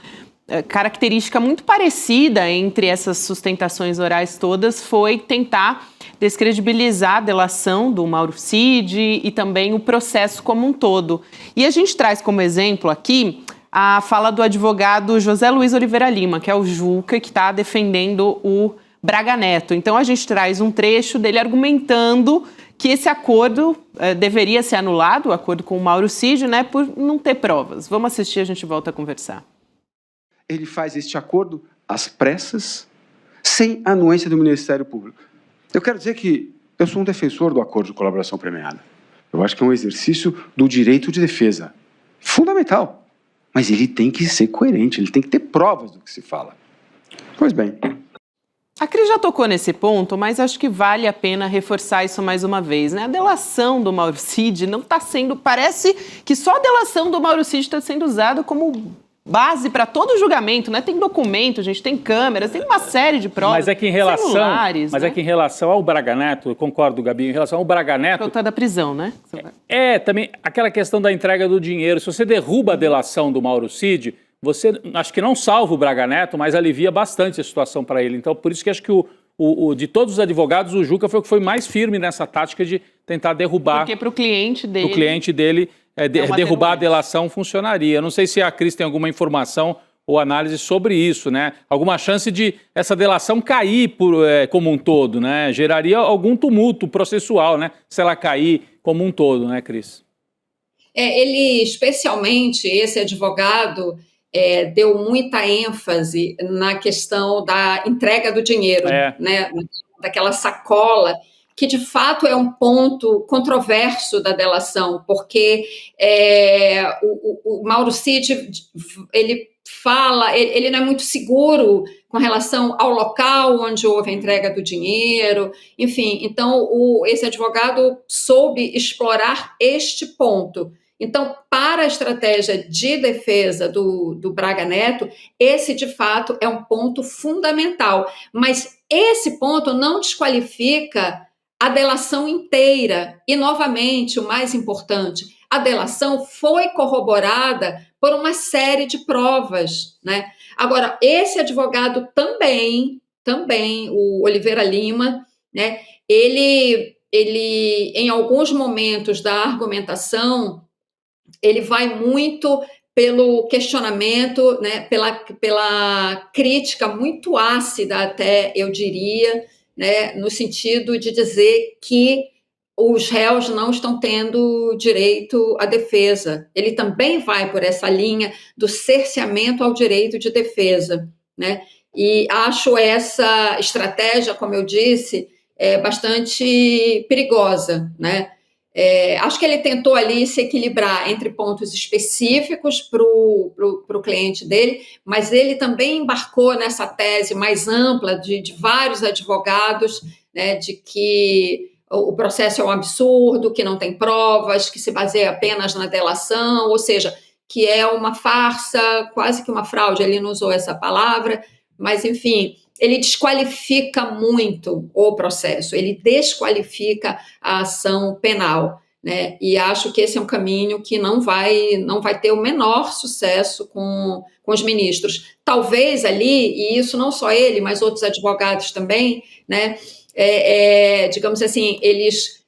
característica muito parecida entre essas sustentações orais todas foi tentar descredibilizar a delação do Mauro Cid e também o processo como um todo. E a gente traz como exemplo aqui a fala do advogado José Luiz Oliveira Lima, que é o Juca, que está defendendo o Braga Neto. Então a gente traz um trecho dele argumentando que esse acordo deveria ser anulado, o acordo com o Mauro Cid, né, por não ter provas. Vamos assistir, a gente volta a conversar. Ele faz este acordo às pressas, sem anuência do Ministério Público. Eu quero dizer que eu sou um defensor do acordo de colaboração premiada. Eu acho que é um exercício do direito de defesa. Fundamental. Mas ele tem que ser coerente, ele tem que ter provas do que se fala. Pois bem. A Cris já tocou nesse ponto, mas acho que vale a pena reforçar isso mais uma vez, né? A delação do Mauro Cid não está sendo... Parece que só a delação do Mauro Cid está sendo usada como base para todo o julgamento, né? Tem documento, gente, tem câmeras, tem uma série de provas, mas é que em relação, celulares, mas né? é que em relação ao Braga Neto, eu concordo, Gabi, em relação ao Braga Neto... Voltar da prisão, né? Também aquela questão da entrega do dinheiro. Se você derruba a delação do Mauro Cid, você, acho que não salva o Braga Neto, mas alivia bastante a situação para ele. Então, por isso que acho que de todos os advogados, o Juca foi o que foi mais firme nessa tática de tentar derrubar... Porque para o cliente dele... O cliente dele... derrubar a delação funcionaria. Eu não sei se a Cris tem alguma informação ou análise sobre isso, né? Alguma chance de essa delação cair como um todo, né? Geraria algum tumulto processual, né? Se ela cair como um todo, né, Cris? Ele, especialmente esse advogado, deu muita ênfase na questão da entrega do dinheiro, né, daquela sacola, que de fato é um ponto controverso da delação, porque o Mauro Cid, ele fala, ele não é muito seguro com relação ao local onde houve a entrega do dinheiro, enfim, então esse advogado soube explorar este ponto. Então, para a estratégia de defesa do Braga Neto, esse, de fato, é um ponto fundamental. Mas esse ponto não desqualifica a delação inteira. E, novamente, o mais importante, a delação foi corroborada por uma série de provas, né? Agora, esse advogado também, o Oliveira Lima, né, ele, em alguns momentos da argumentação, ele vai muito pelo questionamento, né, pela crítica muito ácida, até eu diria, né, no sentido de dizer que os réus não estão tendo direito à defesa. Ele também vai por essa linha do cerceamento ao direito de defesa, né? E acho essa estratégia, como eu disse, bastante perigosa, né? Acho que ele tentou ali se equilibrar entre pontos específicos para o cliente dele, mas ele também embarcou nessa tese mais ampla de vários advogados, né, de que o processo é um absurdo, que não tem provas, que se baseia apenas na delação, ou seja, que é uma farsa, quase que uma fraude, ele não usou essa palavra, mas, enfim, ele desqualifica muito o processo, ele desqualifica a ação penal, né? E acho que esse é um caminho que não vai ter o menor sucesso com os ministros. Talvez ali, e isso não só ele, mas outros advogados também, né? Digamos assim, eles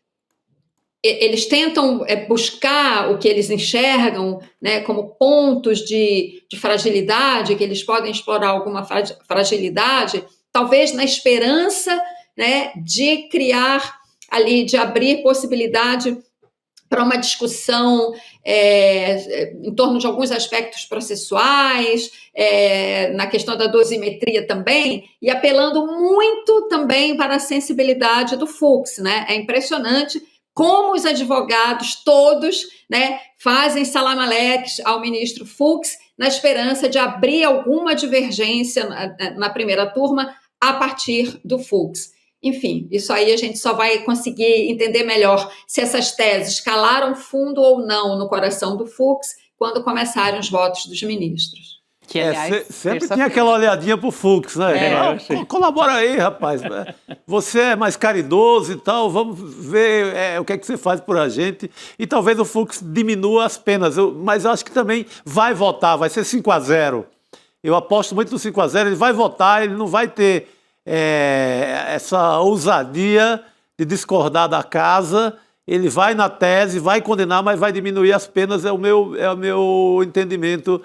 tentam buscar o que eles enxergam, né, como pontos de fragilidade, que eles podem explorar alguma fragilidade, talvez na esperança, né, de criar ali, de abrir possibilidade para uma discussão em torno de alguns aspectos processuais, na questão da dosimetria também, e apelando muito também para a sensibilidade do Fux, né? É impressionante como os advogados todos, né, fazem salamaleques ao ministro Fux na esperança de abrir alguma divergência na primeira turma a partir do Fux. Enfim, isso aí a gente só vai conseguir entender melhor se essas teses calaram fundo ou não no coração do Fux quando começarem os votos dos ministros. Que, aliás, sempre tinha aquela olhadinha pro Fux, né? Colabora aí, rapaz. Você é mais caridoso e tal, vamos ver o que é que você faz por a gente. E talvez o Fux diminua as penas, mas eu acho que também vai votar, vai ser 5-0. Eu aposto muito no 5-0, ele vai votar, ele não vai ter essa ousadia de discordar da casa. Ele vai na tese, vai condenar, mas vai diminuir as penas, é o meu entendimento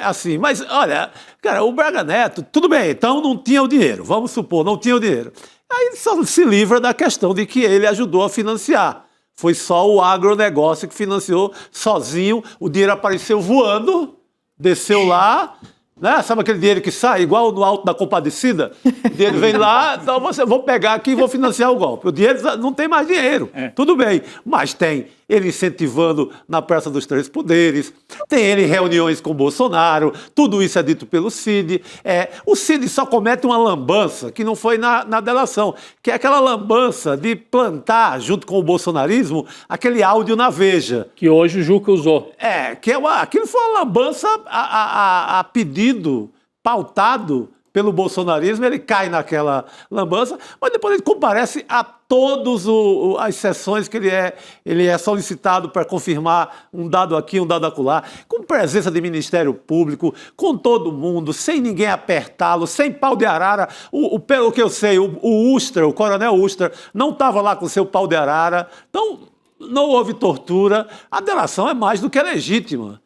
assim. Mas, olha, cara, o Braga Neto, tudo bem, então não tinha o dinheiro, vamos supor, não tinha o dinheiro. Aí só se livra da questão de que ele ajudou a financiar. Foi só o agronegócio que financiou sozinho, o dinheiro apareceu voando, desceu lá, né? Sabe aquele dinheiro que sai, igual no Alto da Compadecida? O dinheiro vem lá, então vou pegar aqui e vou financiar o golpe. O dinheiro não tem mais dinheiro, tudo bem, mas tem ele incentivando na Praça dos Três Poderes, tem ele em reuniões com Bolsonaro, tudo isso é dito pelo Cid. O Cid só comete uma lambança, que não foi na delação, que é aquela lambança de plantar, junto com o bolsonarismo, aquele áudio na Veja. Que hoje o Juca usou. Aquilo foi uma lambança a pedido, pautado pelo bolsonarismo, ele cai naquela lambança, mas depois ele comparece a todas as sessões que ele é solicitado para confirmar um dado aqui, um dado acolá, com presença de Ministério Público, com todo mundo, sem ninguém apertá-lo, sem pau de arara. Pelo que eu sei, o coronel Ustra, não estava lá com seu pau de arara, então não houve tortura. A delação é mais do que legítima.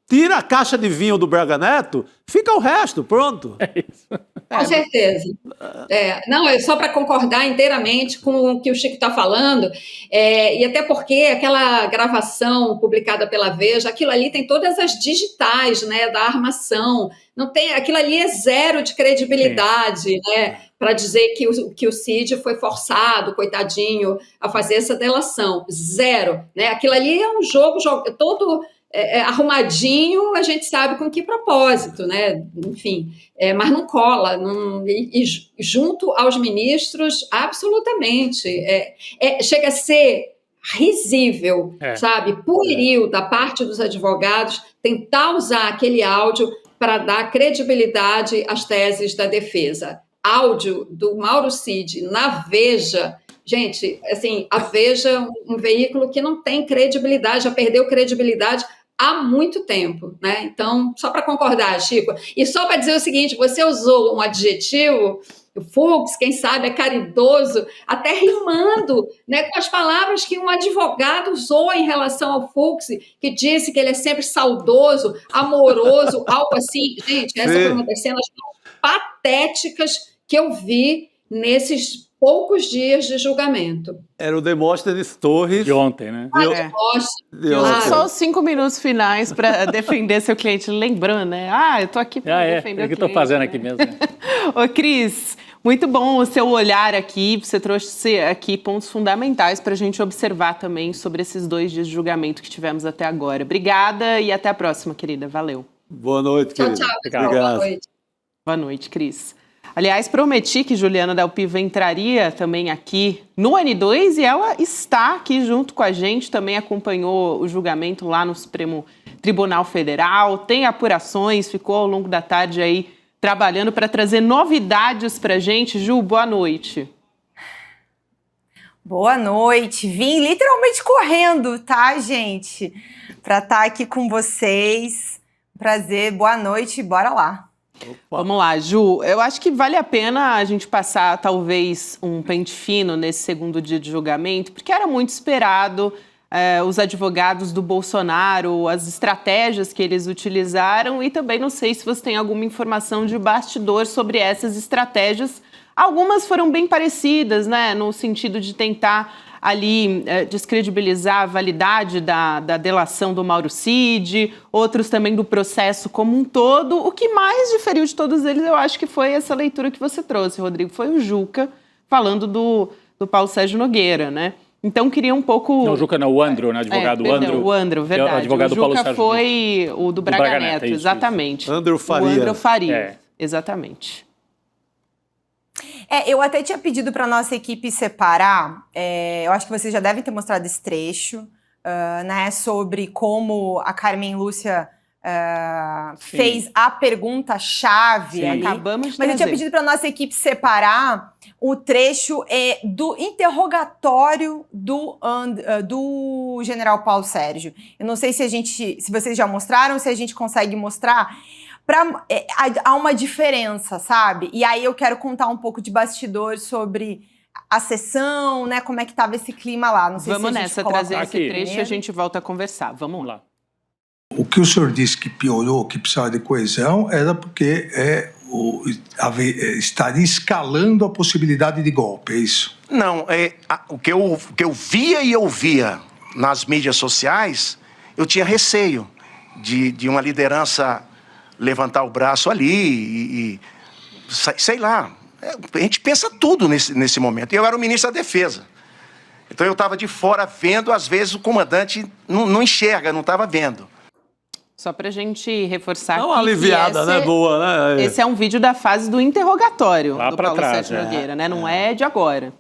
Tira a caixa de vinho do Braga Neto, fica o resto, pronto. É isso. Com certeza. Não, é só para concordar inteiramente com o que o Chico está falando, e até porque aquela gravação publicada pela Veja, aquilo ali tem todas as digitais, né, da armação, não tem, aquilo ali é zero de credibilidade, né, para dizer que o Cid foi forçado, coitadinho, a fazer essa delação. Zero. Né? Aquilo ali é um jogo todo arrumadinho, a gente sabe com que propósito, né? Enfim, mas não cola. E junto aos ministros, absolutamente. Chega a ser risível, sabe? Pueril da parte dos advogados tentar usar aquele áudio para dar credibilidade às teses da defesa. Áudio do Mauro Cid na Veja, gente, assim, a Veja é um veículo que não tem credibilidade, já perdeu credibilidade há muito tempo, né? Então, só para concordar, Chico, e só para dizer o seguinte, você usou um adjetivo, o Fux, quem sabe, é caridoso, até rimando, né, com as palavras que um advogado usou em relação ao Fux, que disse que ele é sempre saudoso, amoroso, algo assim. Gente, essa foi uma das cenas patéticas que eu vi nesses poucos dias de julgamento. Era o Demóstenes Torres. De ontem, né? Só os 5 minutos finais para defender seu cliente. Lembrando, né? Eu tô aqui para defender o cliente. É o que eu tô fazendo aqui mesmo. Né? Ô, Cris, muito bom o seu olhar aqui. Você trouxe aqui pontos fundamentais para a gente observar também sobre esses 2 dias de julgamento que tivemos até agora. Obrigada e até a próxima, querida. Valeu. Boa noite, querida. Tchau, obrigado. Boa noite. Boa noite, Cris. Aliás, prometi que Juliana Del Piva entraria também aqui no N2 e ela está aqui junto com a gente, também acompanhou o julgamento lá no Supremo Tribunal Federal, tem apurações, ficou ao longo da tarde aí trabalhando para trazer novidades para a gente. Ju, boa noite. Boa noite. Vim literalmente correndo, tá, gente? Para estar aqui com vocês. Prazer, boa noite, bora lá. Opa. Vamos lá, Ju. Eu acho que vale a pena a gente passar, talvez, um pente fino nesse segundo dia de julgamento, porque era muito esperado os advogados do Bolsonaro, as estratégias que eles utilizaram, e também não sei se você tem alguma informação de bastidor sobre essas estratégias. Algumas foram bem parecidas, né, no sentido de tentar ali descredibilizar a validade da delação do Mauro Cid, outros também do processo como um todo. O que mais diferiu de todos eles, eu acho que foi essa leitura que você trouxe, Rodrigo, foi o Juca falando do Paulo Sérgio Nogueira, né? Então, queria um pouco... Não, o Juca não, o Andro, né? Advogado Andro. O Andro, verdade. O advogado o Juca Paulo Sérgio foi o do Braga Neto, isso, exatamente. Isso. Andro Faria. O Andro Faria, exatamente. Eu até tinha pedido para nossa equipe separar, eu acho que vocês já devem ter mostrado esse trecho, né, sobre como a Carmen Lúcia fez a pergunta-chave ali. Acabamos de Mas eu tinha pedido para nossa equipe separar o trecho do interrogatório do general Paulo Sérgio. Eu não sei se vocês já mostraram, se a gente consegue mostrar. Há uma diferença, sabe? E aí eu quero contar um pouco de bastidor sobre a sessão, né? Como é que estava esse clima lá. Não sei Vamos se a gente nessa, coloca trazer esse trecho e a gente volta a conversar. Vamos lá. O que o senhor disse que piorou, que precisava de coesão, era porque estaria escalando a possibilidade de golpe, é isso? Não, o que eu via e ouvia nas mídias sociais, eu tinha receio de uma liderança levantar o braço ali e sei lá, a gente pensa tudo nesse momento. Eu era o ministro da Defesa, então eu estava de fora vendo, às vezes o comandante não enxerga, não estava vendo. Só para a gente reforçar aqui. Uma aliviada, né? Boa, né? Esse é um vídeo da fase do interrogatório lá do Paulo trás, Sérgio Nogueira, né? Não é de agora.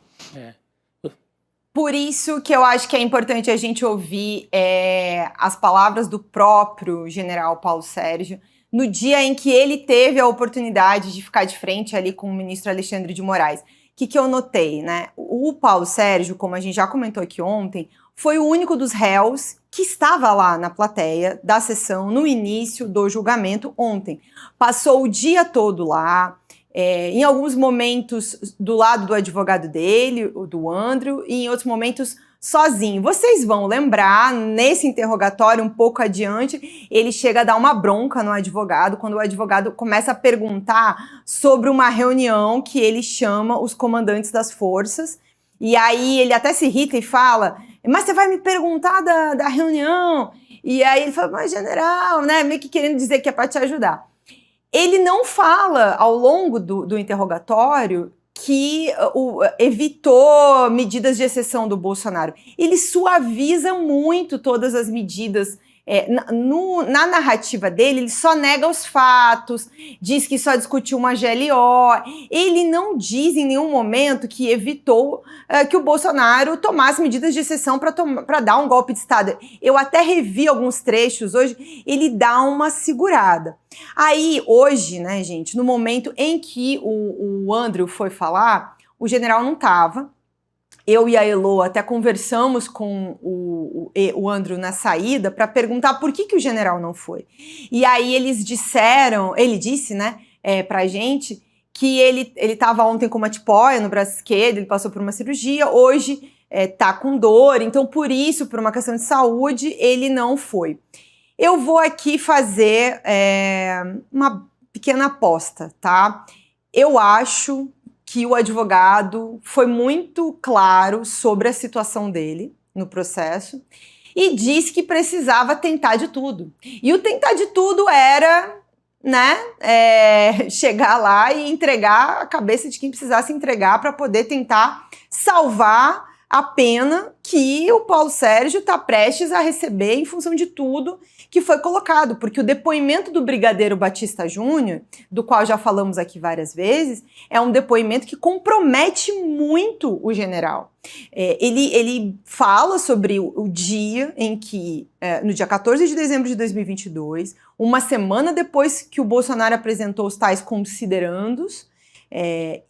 Por isso que eu acho que é importante a gente ouvir as palavras do próprio general Paulo Sérgio, no dia em que ele teve a oportunidade de ficar de frente ali com o ministro Alexandre de Moraes. O que eu notei, né? O Paulo Sérgio, como a gente já comentou aqui ontem, foi o único dos réus que estava lá na plateia da sessão no início do julgamento ontem. Passou o dia todo lá, em alguns momentos do lado do advogado dele, do Andro, e em outros momentos sozinho. Vocês vão lembrar, nesse interrogatório, um pouco adiante, ele chega a dar uma bronca no advogado, quando o advogado começa a perguntar sobre uma reunião que ele chama os comandantes das forças, e aí ele até se irrita e fala, mas você vai me perguntar da reunião? E aí ele fala, mas general, né, meio que querendo dizer que é para te ajudar. Ele não fala, ao longo do interrogatório, que evitou medidas de exceção do Bolsonaro. Ele suaviza muito todas as medidas. Na narrativa dele, ele só nega os fatos, diz que só discutiu uma GLO. Ele não diz em nenhum momento que evitou que o Bolsonaro tomasse medidas de exceção para dar um golpe de Estado. Eu até revi alguns trechos hoje, ele dá uma segurada. Aí, hoje, né, gente, no momento em que o Andrew foi falar, o general não estava. Eu e a Elo até conversamos com o Andrew na saída para perguntar por que o general não foi. E aí ele disse, né, pra gente que ele estava ontem com uma tipóia no braço esquerdo, ele passou por uma cirurgia, hoje tá com dor, então por isso, por uma questão de saúde, ele não foi. Eu vou aqui fazer uma pequena aposta, tá? Eu acho que o advogado foi muito claro sobre a situação dele no processo e disse que precisava tentar de tudo. E o tentar de tudo era, né, chegar lá e entregar a cabeça de quem precisasse entregar para poder tentar salvar a pena que o Paulo Sérgio está prestes a receber em função de tudo que foi colocado, porque o depoimento do Brigadeiro Batista Júnior, do qual já falamos aqui várias vezes, é um depoimento que compromete muito o general. Ele fala sobre o dia em que, no dia 14 de dezembro de 2022, uma semana depois que o Bolsonaro apresentou os tais considerandos,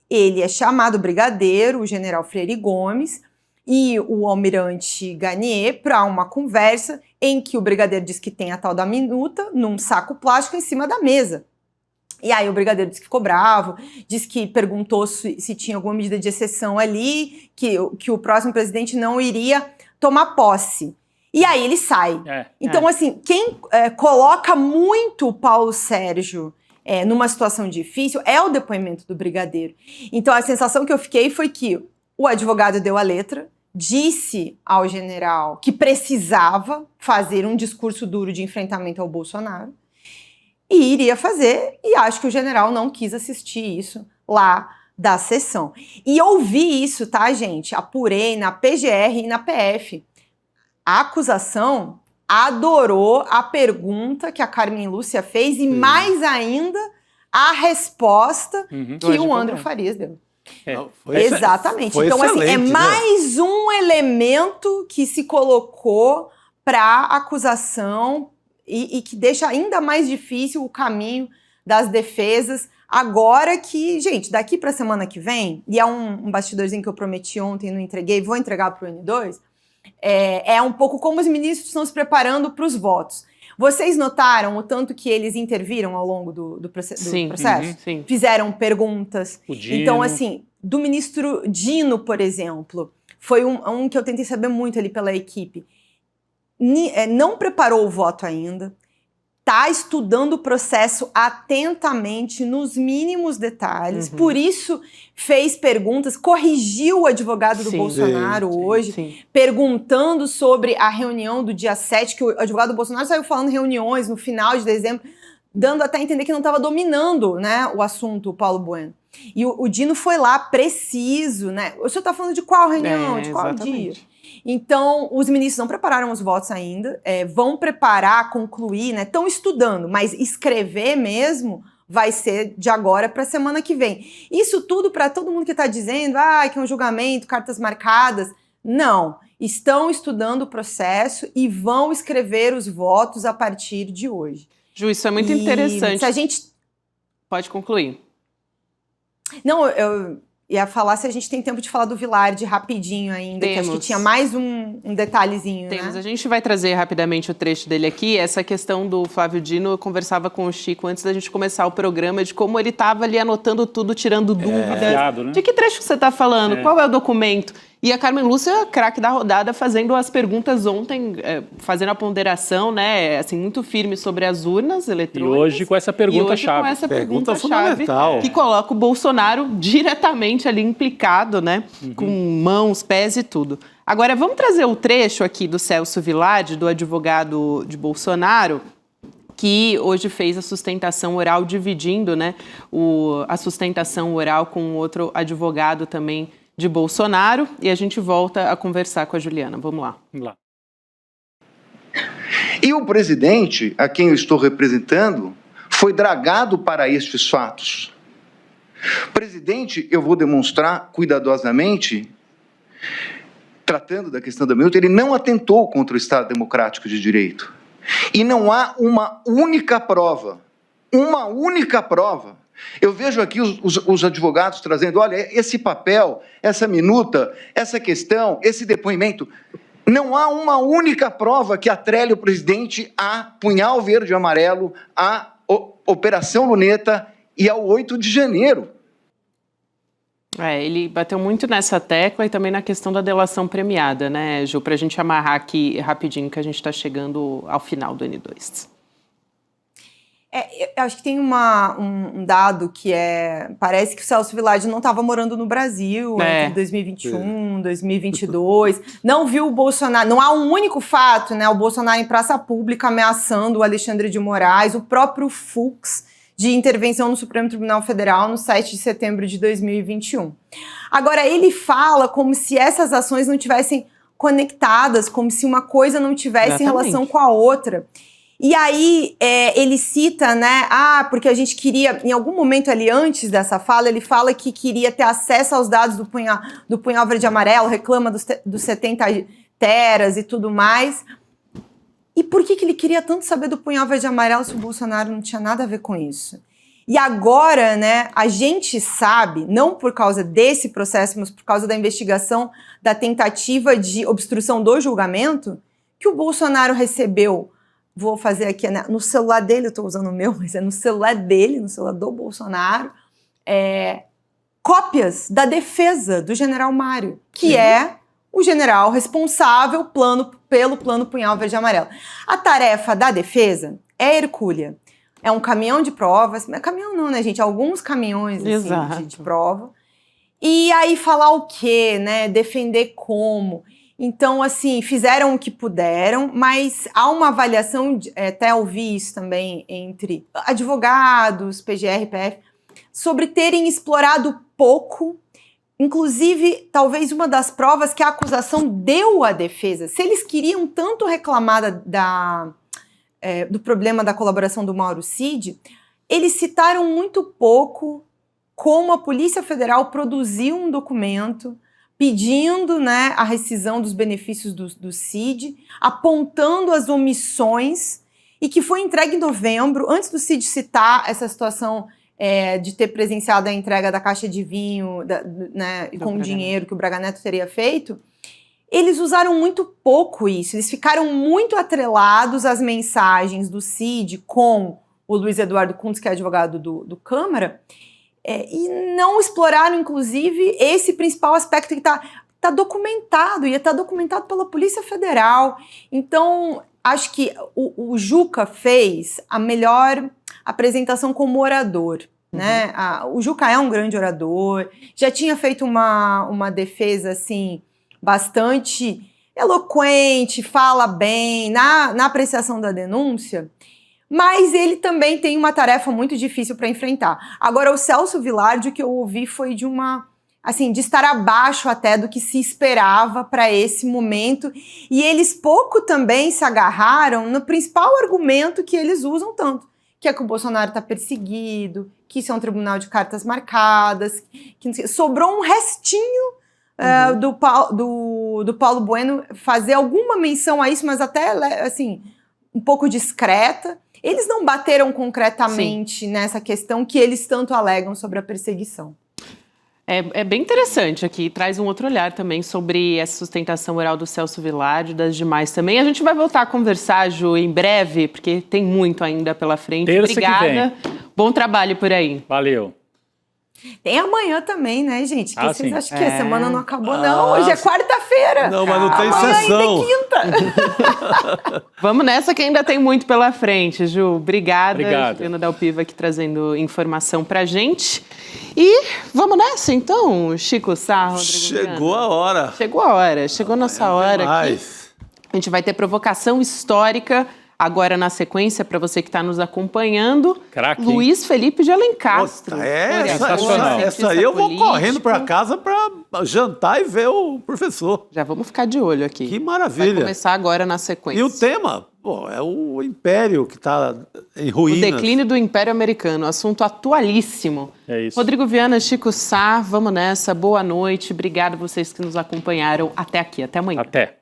ele é chamado brigadeiro, o general Freire Gomes, e o almirante Garnier para uma conversa em que o brigadeiro diz que tem a tal da minuta num saco plástico em cima da mesa. E aí o brigadeiro disse que ficou bravo, disse que perguntou se tinha alguma medida de exceção ali, que o próximo presidente não iria tomar posse. E aí ele sai. Então, assim, quem coloca muito o Paulo Sérgio numa situação difícil é o depoimento do brigadeiro. Então a sensação que eu fiquei foi que o advogado deu a letra, disse ao general que precisava fazer um discurso duro de enfrentamento ao Bolsonaro e iria fazer, e acho que o general não quis assistir isso lá da sessão. E ouvi isso, tá, gente? Apurei na PGR e na PF. A acusação adorou a pergunta que a Carmen Lúcia fez e mais ainda a resposta que o Andrew Farias deu. Exatamente. Então, assim, é mais um elemento que se colocou para acusação e que deixa ainda mais difícil o caminho das defesas. Agora que, gente, daqui para a semana que vem, e é um bastidorzinho que eu prometi ontem, não entreguei, vou entregar para o N2, é um pouco como os ministros estão se preparando para os votos. Vocês notaram o tanto que eles interviram ao longo do processo? Sim. Fizeram perguntas. Então, assim, do ministro Dino, por exemplo, foi um que eu tentei saber muito ali pela equipe. Não preparou o voto ainda, está estudando o processo atentamente, nos mínimos detalhes, por isso fez perguntas, corrigiu o advogado do Bolsonaro hoje, perguntando sobre a reunião do dia 7, que o advogado do Bolsonaro saiu falando reuniões no final de dezembro, dando até a entender que não estava dominando, né, o assunto, o Paulo Bueno. E o Dino foi lá, preciso, né? O senhor está falando de qual reunião, de qual dia? Então, os ministros não prepararam os votos ainda, vão preparar, concluir, né? Estão estudando, mas escrever mesmo vai ser de agora para a semana que vem. Isso tudo para todo mundo que está dizendo que é um julgamento, cartas marcadas. Não, estão estudando o processo e vão escrever os votos a partir de hoje. Ju, isso é muito interessante. Se a gente... Pode concluir. Não, eu ia falar se a gente tem tempo de falar do Vilardi rapidinho ainda, que acho que tinha mais um detalhezinho, Temos. né? A gente vai trazer rapidamente o trecho dele aqui. Essa questão do Flávio Dino, eu conversava com o Chico antes da gente começar o programa, de como ele estava ali anotando tudo, tirando dúvidas. Confiado, né? De que trecho que você está falando? Qual é o documento? E a Carmen Lúcia, craque da rodada, fazendo as perguntas ontem, fazendo a ponderação, né, assim, muito firme sobre as urnas eletrônicas. E hoje com essa pergunta-chave. Com essa pergunta-chave que coloca o Bolsonaro diretamente ali implicado, né, com mãos, pés e tudo. Agora, vamos trazer o trecho aqui do Celso Villardi, do advogado de Bolsonaro, que hoje fez a sustentação oral, dividindo, né, a sustentação oral com outro advogado também de Bolsonaro, e a gente volta a conversar com a Juliana. Vamos lá. Vamos lá. E o presidente, a quem eu estou representando, foi dragado para estes fatos. Presidente, eu vou demonstrar cuidadosamente, tratando da questão da minuta, ele não atentou contra o Estado Democrático de Direito. E não há uma única prova. Eu vejo aqui os advogados trazendo, olha, esse papel, essa minuta, essa questão, esse depoimento, não há uma única prova que atrele o presidente a Punhal Verde e Amarelo, a Operação Luneta e ao 8 de janeiro. Ele bateu muito nessa tecla e também na questão da delação premiada, né, Ju? Para a gente amarrar aqui rapidinho, que a gente está chegando ao final do N2. Eu acho que tem um dado que parece que o Celso Villardi não estava morando no Brasil entre 2021 e 2022, não viu o Bolsonaro, não há um único fato, né, o Bolsonaro em praça pública ameaçando o Alexandre de Moraes, o próprio Fux de intervenção no Supremo Tribunal Federal no 7 de setembro de 2021. Agora, ele fala como se essas ações não tivessem conectadas, como se uma coisa não tivesse relação com a outra. E aí, ele cita, né, porque a gente queria, em algum momento ali antes dessa fala, ele fala que queria ter acesso aos dados do Punhal Verde e Amarelo, reclama dos 70 teras e tudo mais. E por que ele queria tanto saber do Punhal Verde e Amarelo se o Bolsonaro não tinha nada a ver com isso? E agora, né, a gente sabe, não por causa desse processo, mas por causa da investigação da tentativa de obstrução do julgamento, que o Bolsonaro recebeu. Vou fazer aqui, né, no celular dele, eu estou usando o meu, mas é no celular dele, no celular do Bolsonaro, cópias da defesa do general Mário, que é o general responsável pelo plano Punhal Verde e Amarelo. A tarefa da defesa é hercúlea. É um caminhão de provas, caminhão não, né, gente? Alguns caminhões assim, de prova. E aí falar o quê, né? Defender como. Então, assim, fizeram o que puderam, mas há uma avaliação, até ouvi isso também, entre advogados, PGR, PF, sobre terem explorado pouco, inclusive, talvez uma das provas que a acusação deu à defesa. Se eles queriam tanto reclamar do problema da colaboração do Mauro Cid, eles citaram muito pouco como a Polícia Federal produziu um documento pedindo, né, a rescisão dos benefícios do Cid, apontando as omissões, e que foi entregue em novembro, antes do Cid citar essa situação de ter presenciado a entrega da caixa de vinho, né, com o dinheiro que o Braga Neto teria feito. Eles usaram muito pouco isso, eles ficaram muito atrelados às mensagens do Cid com o Luiz Eduardo Kuntz, que é advogado do Câmara, e não exploraram, inclusive, esse principal aspecto que está documentado, e está documentado pela Polícia Federal. Então, acho que o Juca fez a melhor apresentação como orador. Né? O Juca é um grande orador, já tinha feito uma defesa assim, bastante eloquente, fala bem na apreciação da denúncia, mas ele também tem uma tarefa muito difícil para enfrentar. Agora, o Celso Villardi, o que eu ouvi foi de estar abaixo até do que se esperava para esse momento, e eles pouco também se agarraram no principal argumento que eles usam tanto, que é que o Bolsonaro está perseguido, que isso é um tribunal de cartas marcadas, que sobrou um restinho do Paulo Bueno fazer alguma menção a isso, mas até assim, um pouco discreta. Eles não bateram concretamente nessa questão que eles tanto alegam sobre a perseguição. É bem interessante aqui, traz um outro olhar também sobre essa sustentação oral do Celso Villardi e das demais também. A gente vai voltar a conversar, Ju, em breve, porque tem muito ainda pela frente. Terça Obrigada. que vem. Bom trabalho por aí. Valeu. Tem amanhã também, né, gente? Que vocês sim. acham que a semana não acabou, não? Hoje é quarta-feira. Não, mas não tem amanhã sessão. Ainda é quinta. Vamos nessa que ainda tem muito pela frente, Ju. Obrigada. Obrigado. Juliana Dalpiva aqui trazendo informação pra gente. E vamos nessa, então, Chico Sá, Rodrigo Chegou a hora. Chegou a hora. Chegou nossa hora aqui. Mas... A gente vai ter provocação histórica agora na sequência, para você que está nos acompanhando. Craque, Luiz Felipe de Alencastro. Essa aí eu vou correndo para casa para jantar e ver o professor. Já vamos ficar de olho aqui. Que maravilha. Vai começar agora na sequência. E o tema, é o Império que está em ruínas. O declínio do Império Americano, assunto atualíssimo. É isso. Rodrigo Viana, Chico Sá, vamos nessa. Boa noite. Obrigado a vocês que nos acompanharam até aqui. Até amanhã. Até.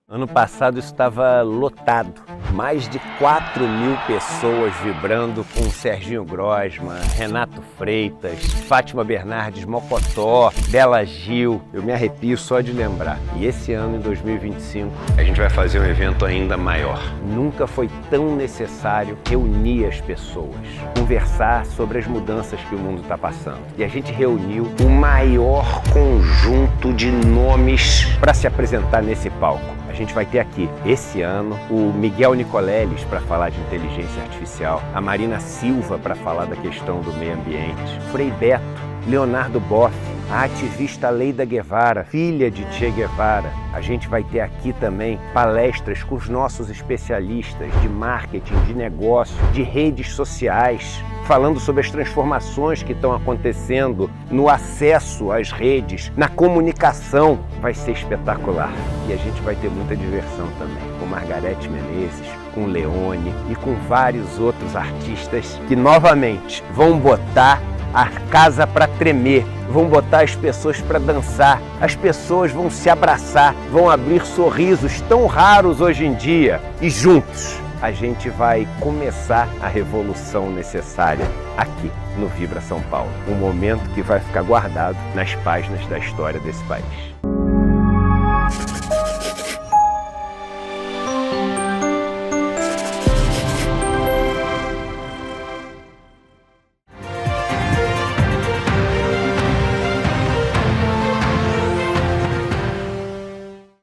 Ano passado estava lotado, mais de 4.000 pessoas vibrando com Serginho Grosman, Renato Freitas, Fátima Bernardes Mocotó, Bela Gil. Eu me arrepio só de lembrar. E esse ano, em 2025, a gente vai fazer um evento ainda maior. Nunca foi tão necessário reunir as pessoas, conversar sobre as mudanças que o mundo está passando. E a gente reuniu o maior conjunto de nomes para se apresentar nesse palco. A gente vai ter aqui, esse ano, o Miguel Nicoleles para falar de inteligência artificial, a Marina Silva para falar da questão do meio ambiente, Frei Beto, Leonardo Boff, a ativista Leida Guevara, filha de Che Guevara. A gente vai ter aqui também palestras com os nossos especialistas de marketing, de negócio, de redes sociais, falando sobre as transformações que estão acontecendo no acesso às redes, na comunicação. Vai ser espetacular. E a gente vai ter muita diversão também, com Margarete Menezes, com Leone e com vários outros artistas que, novamente, vão botar a casa para tremer, vão botar as pessoas para dançar, as pessoas vão se abraçar, vão abrir sorrisos tão raros hoje em dia e juntos a gente vai começar a revolução necessária aqui no Vibra São Paulo. Um momento que vai ficar guardado nas páginas da história desse país.